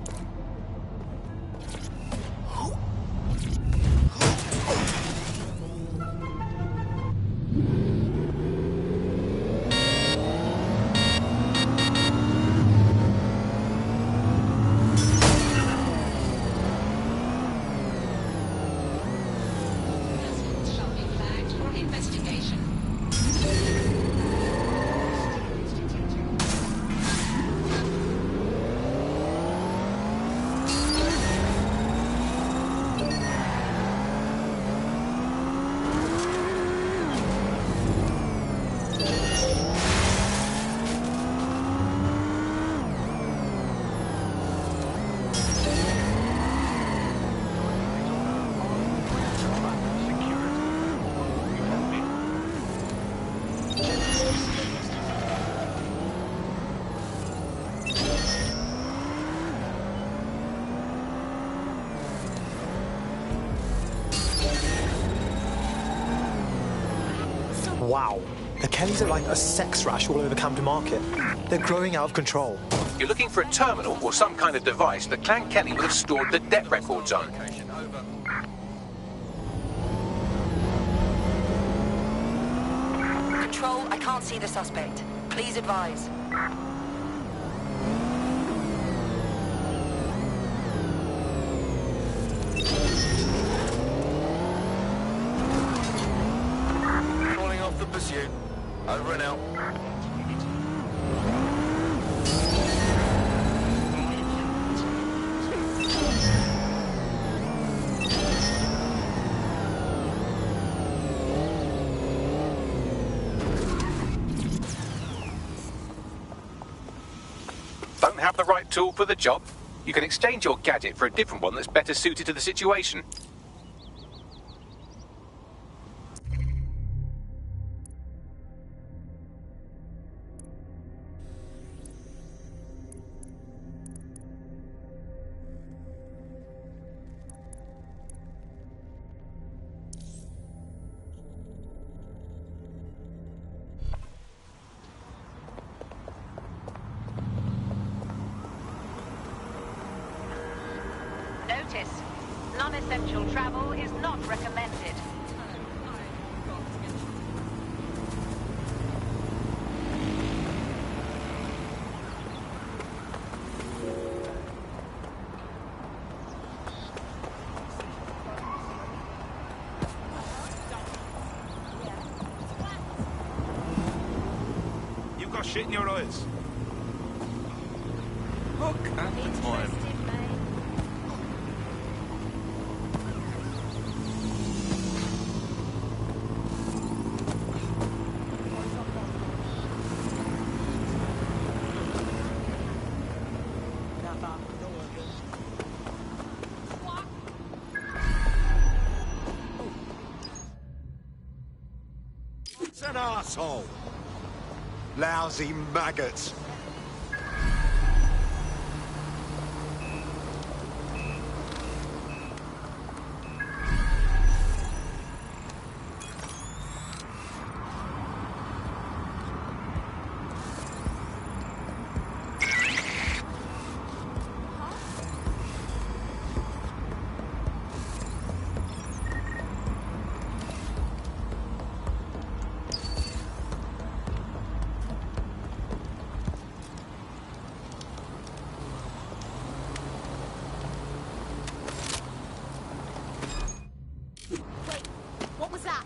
Q: Wow, the Kellys are like a sex rash all over Camden Market. They're growing out of control.
B: You're looking for a terminal or some kind of device that Clan Kelly would have stored the debt records on.
D: Control, I can't see the suspect. Please advise.
E: Calling off the pursuit. Over and out.
B: Don't have the right tool for the job? You can exchange your gadget for a different one that's better suited to the situation.
D: Notice, non-essential travel is not recommended.
C: You've got shit in your eyes. Look at the time. It's an arsehole.
A: Lousy maggots.
L: What was that?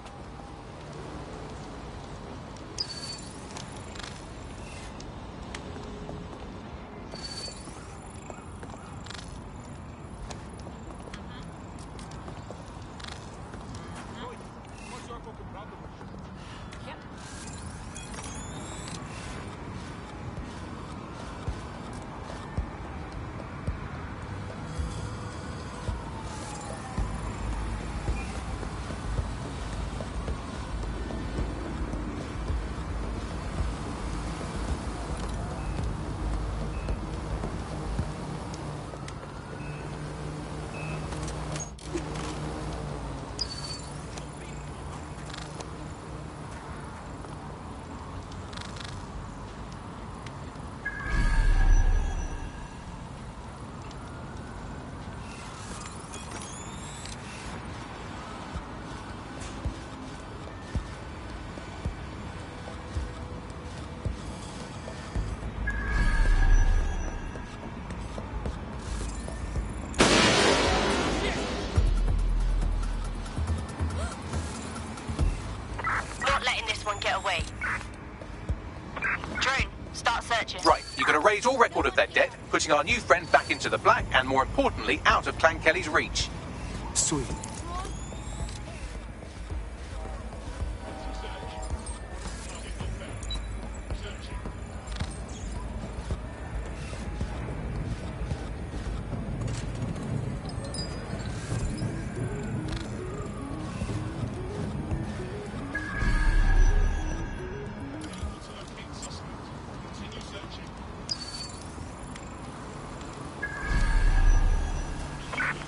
N: Get away. Drone, start searching.
B: Right, you're going to raise all record of their debt, putting our new friend back into the black, and more importantly, out of Clan Kelly's reach.
Q: Sweet.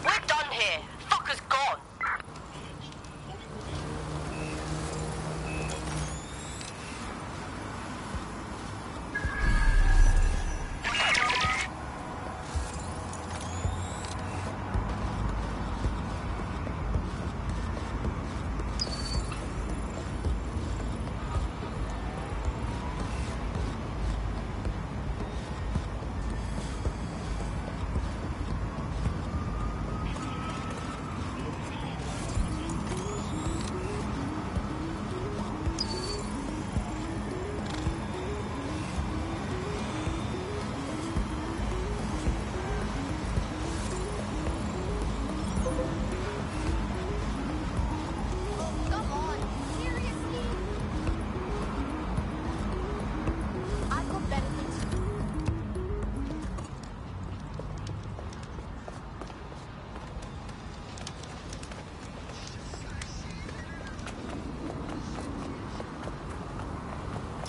N: We're done here. Fucker's gone.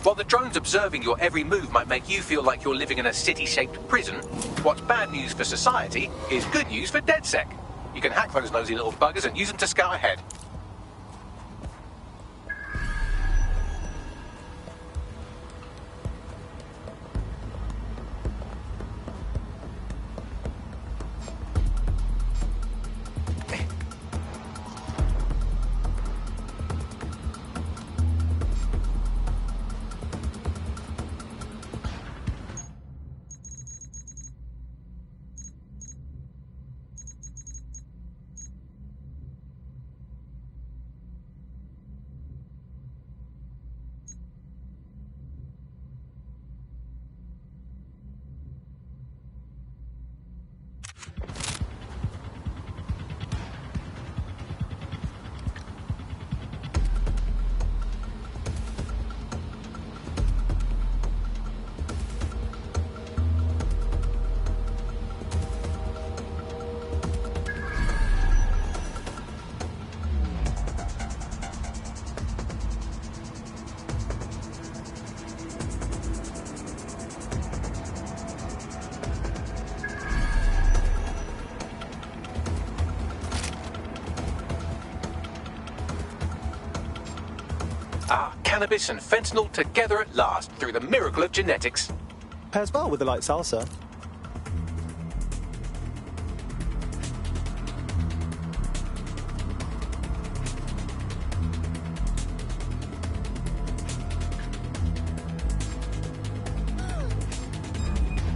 B: While the drones observing your every move might make you feel like you're living in a city-shaped prison, what's bad news for society is good news for DedSec. You can hack those nosy little buggers and use them to scout ahead. Ah, cannabis and fentanyl together at last through the miracle of genetics.
Q: Pairs well with a light salsa.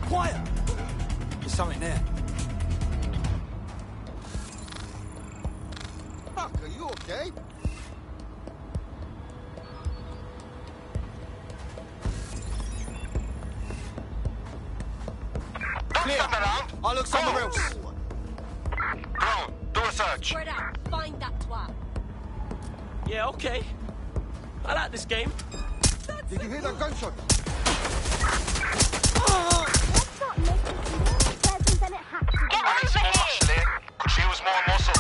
I: Quiet! There's something there.
R: Fuck, are you okay?
E: Clear.
R: I'll look somewhere else.
E: Go, do a search.
L: Spread out. Find that twat.
S: Yeah, okay. I like this game.
R: Did you hear that gunshot?
N: Get over here!
E: Could she use more muscle?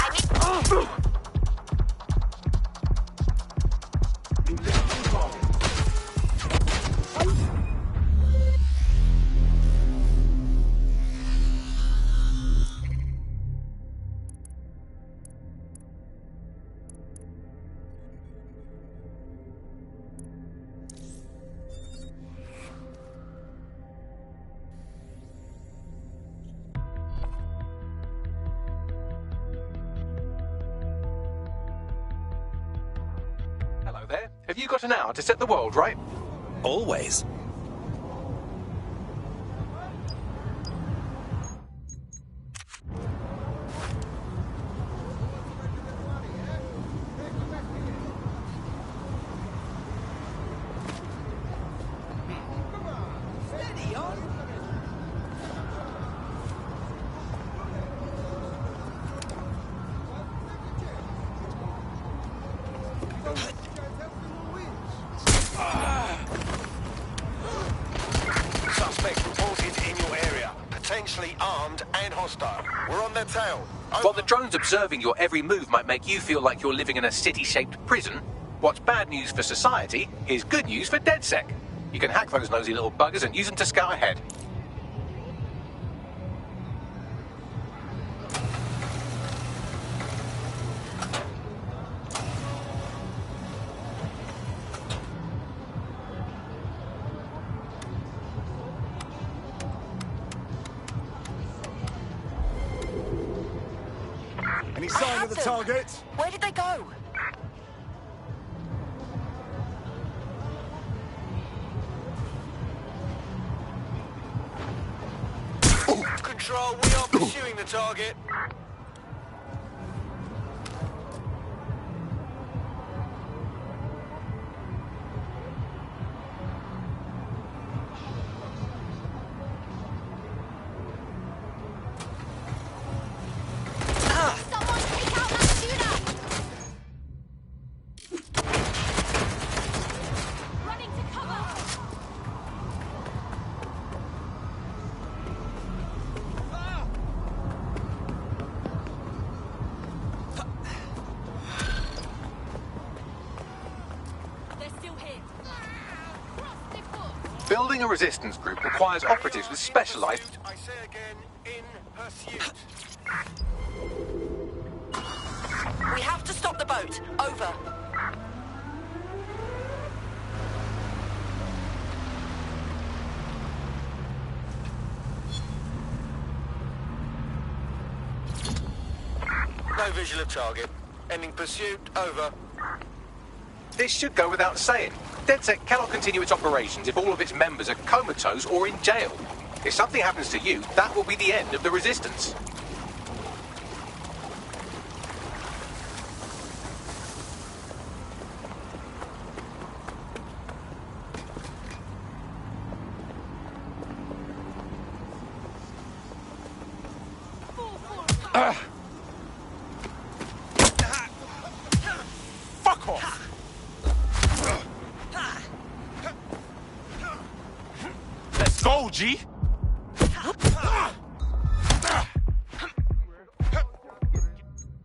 B: Hello there. Have you got an hour to set the world right?
F: Always.
E: Suspect reported in your area. Potentially armed and hostile. We're on their tail.
B: While the drones observing your every move might make you feel like you're living in a city-shaped prison, what's bad news for society is good news for DedSec. You can hack those nosy little buggers and use them to scout ahead.
A: Any sign of the target?
N: Where did they go?
E: Control, we are pursuing the target.
B: Building a resistance group requires operatives with specialized...
E: I say again, in pursuit.
N: We have to stop the boat. Over.
E: No visual of target. Ending pursuit. Over.
B: This should go without saying. DedSec cannot continue its operations if all of its members are comatose or in jail. If something happens to you, that will be the end of the resistance.
R: Fuck off!
S: Let's go, G!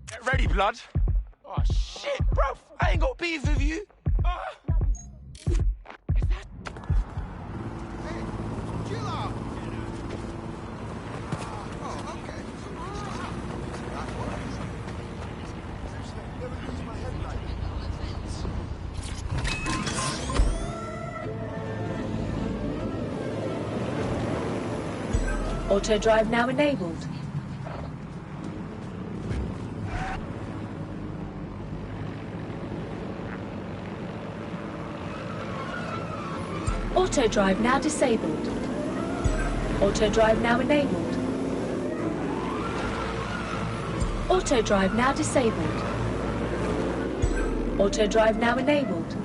S: Get ready, blood. Oh, shit, bruv. I ain't got beef with you.
R: Chill out! Oh, okay. That works. Never use my headlight.
O: Auto drive now enabled. Auto drive now disabled. Auto drive now enabled. Auto drive now disabled. Auto drive now enabled.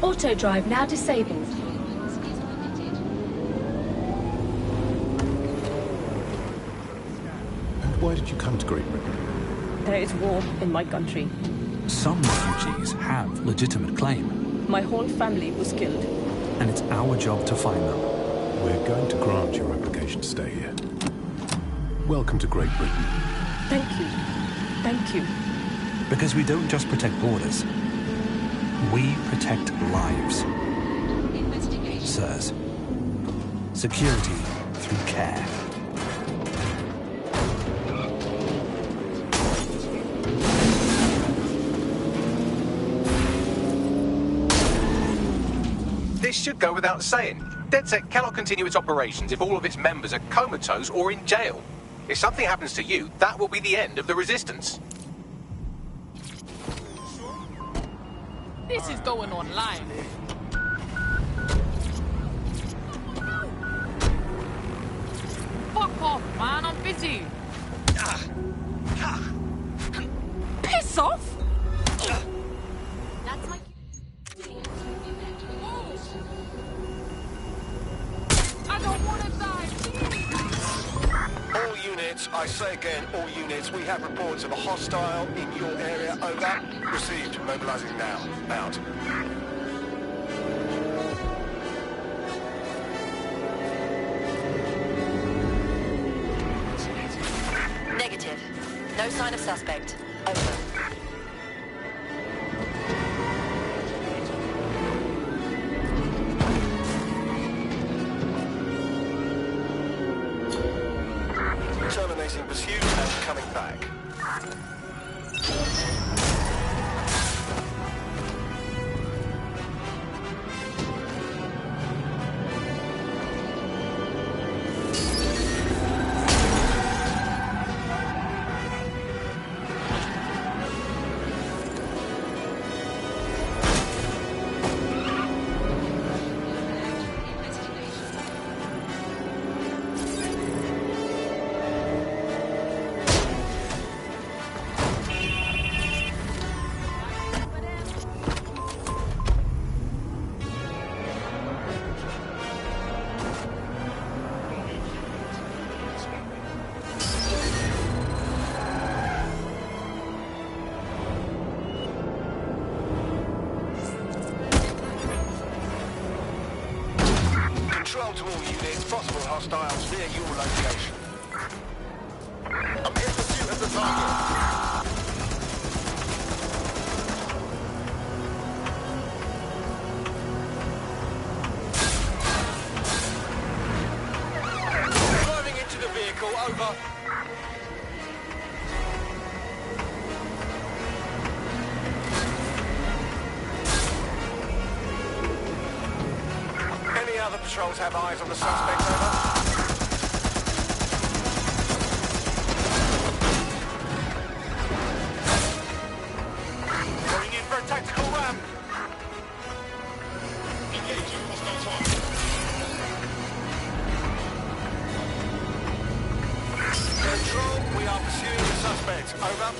O: Auto drive now disabled.
H: And why did you come to Great Britain?
K: There is war in my country.
T: Some refugees have legitimate claim.
K: My whole family was killed.
T: And it's our job to find them.
H: We're going to grant your application to stay here. Welcome to Great Britain.
K: Thank you. Thank you.
T: Because we don't just protect borders. We protect lives. Sirs. Security through care.
B: This should go without saying. DedSec cannot continue its operations if all of its members are comatose or in jail. If something happens to you, that will be the end of the Resistance.
X: This is going online. Fuck off, man. I'm busy. Piss off! That's my... I don't want to die, please.
E: All units, I say again, all units, we have reports of a hostile in your area. Over. Received. Mobilizing now. Out.
N: Negative. No sign of suspect. Over.
E: Terminating pursuit and coming back. Control to all units, possible hostiles near your location. I'm in pursuit of the target. Driving into the vehicle, over. Any other patrols have eyes on the suspect, over? Going in for a tactical ram. Engaging hostile target. Control, we are pursuing the suspect, over.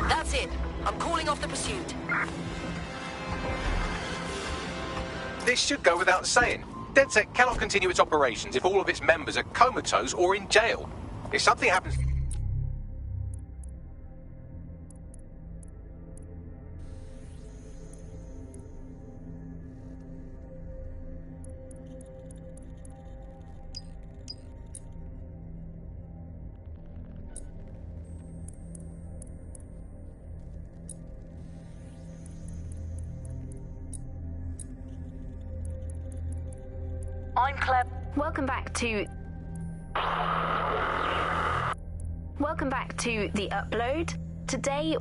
N: That's it. I'm calling off the pursuit.
B: This should go without saying. DedSec cannot continue its operations if all of its members are comatose or in jail. If something happens...
D: I'm Claire.
J: Welcome back to the upload. Today...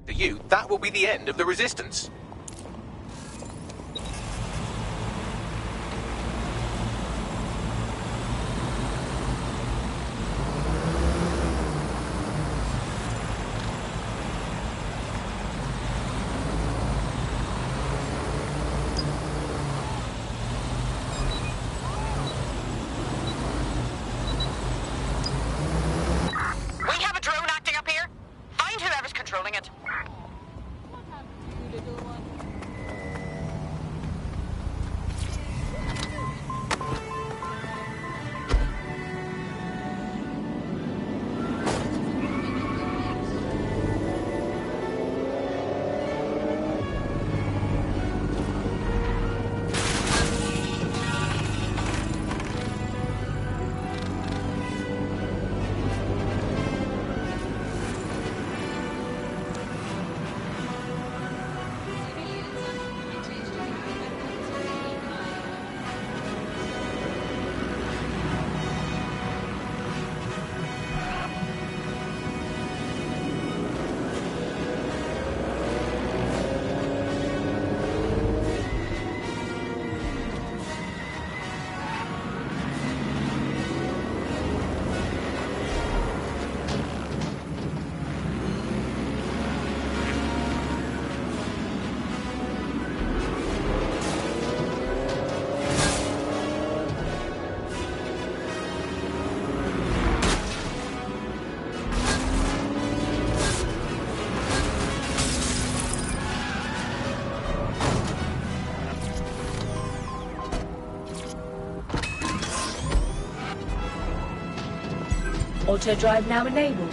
B: To you, that will be the end of the Resistance.
N: We have a drone acting up here. Find whoever's controlling it.
K: Auto drive now enabled.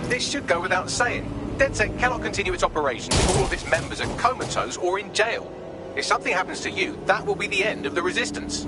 B: This should go without saying. DedSec cannot continue its operations if all of its members are comatose or in jail. If something happens to you, that will be the end of the Resistance.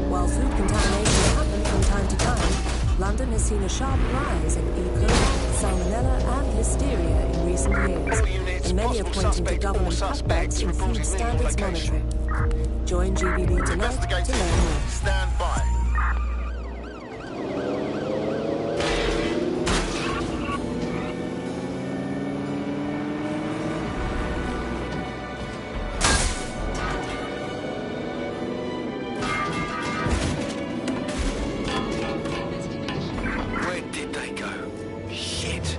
O: While food contamination happens from time to time, London has seen a sharp rise in E. coli, salmonella and hysteria in recent years, and many are pointing to government cutbacks in food standards monitoring. Join GBB tonight to learn more.
E: Stand by. Where did they go? Shit.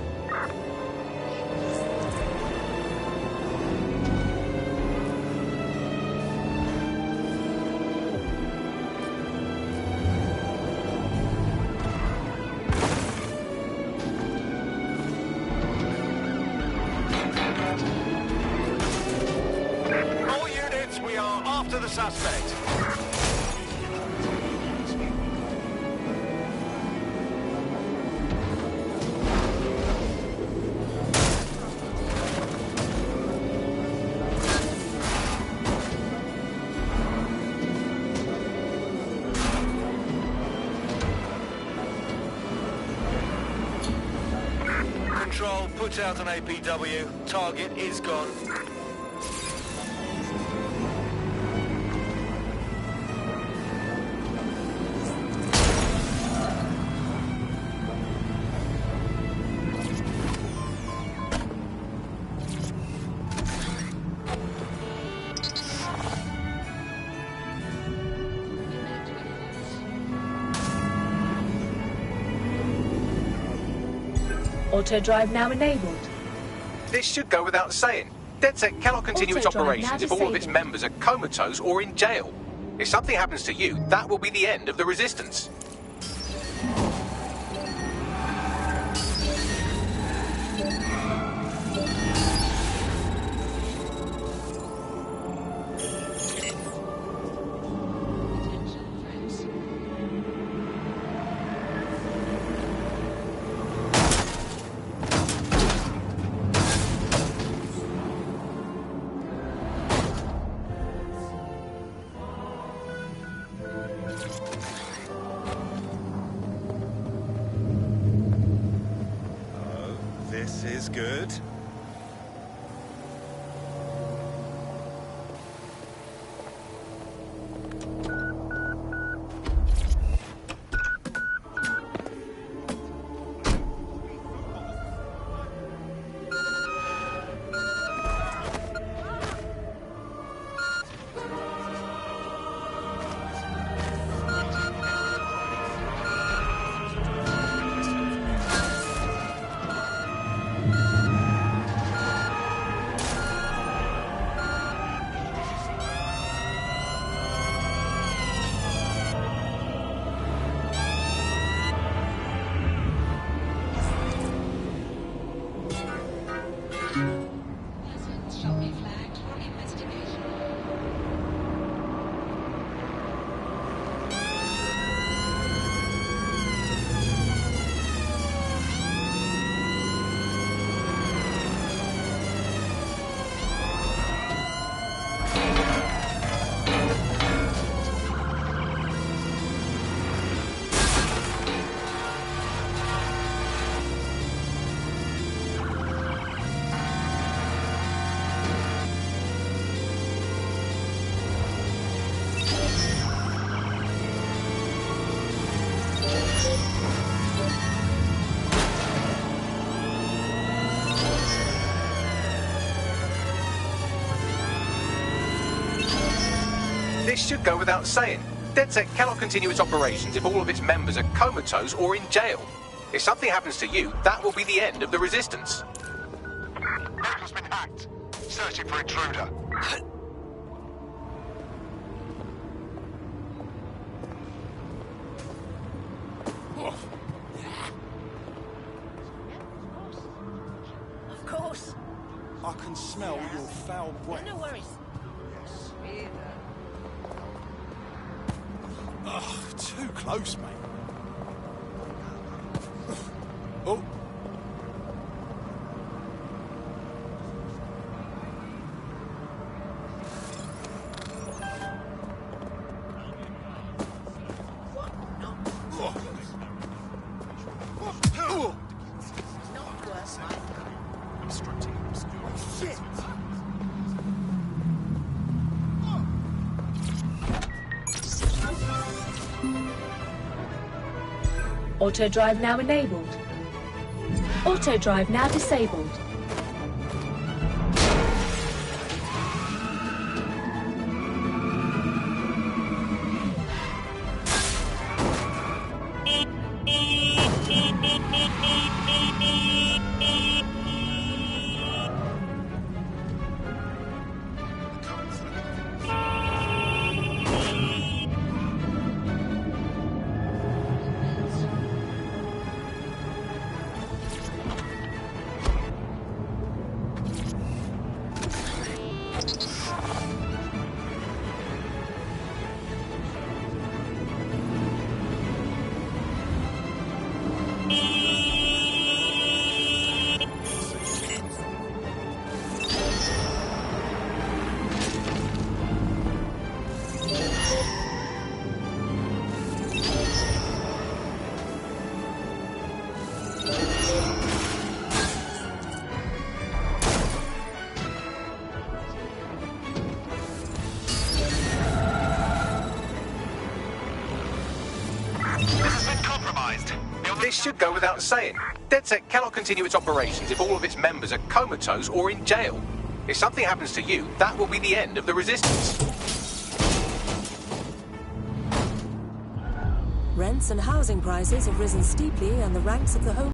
E: All units, we are after the suspect. Control, put out an APW. Target is gone.
K: Auto drive now enabled.
B: This should go without saying. DedSec cannot continue its
J: Auto-drive
B: operations
J: now
B: if all of its
J: disabled.
B: members are comatose or in jail. If something happens to you, that will be the end of the Resistance.
G: This is good.
B: This should go without saying. DedSec cannot continue its operations if all of its members are comatose or in jail. If something happens to you, that will be the end of the Resistance.
C: Medical's been hacked. Searching for intruder.
L: Of course.
I: I can smell your foul breath.
L: No worries.
I: Ugh, too close, mate. Oh.
J: Auto drive now enabled. Auto drive now disabled.
B: This should go without saying. DedSec cannot continue its operations if all of its members are comatose or in jail. If something happens to you, that will be the end of the Resistance.
O: Rents and housing prices have risen steeply, and the ranks of the home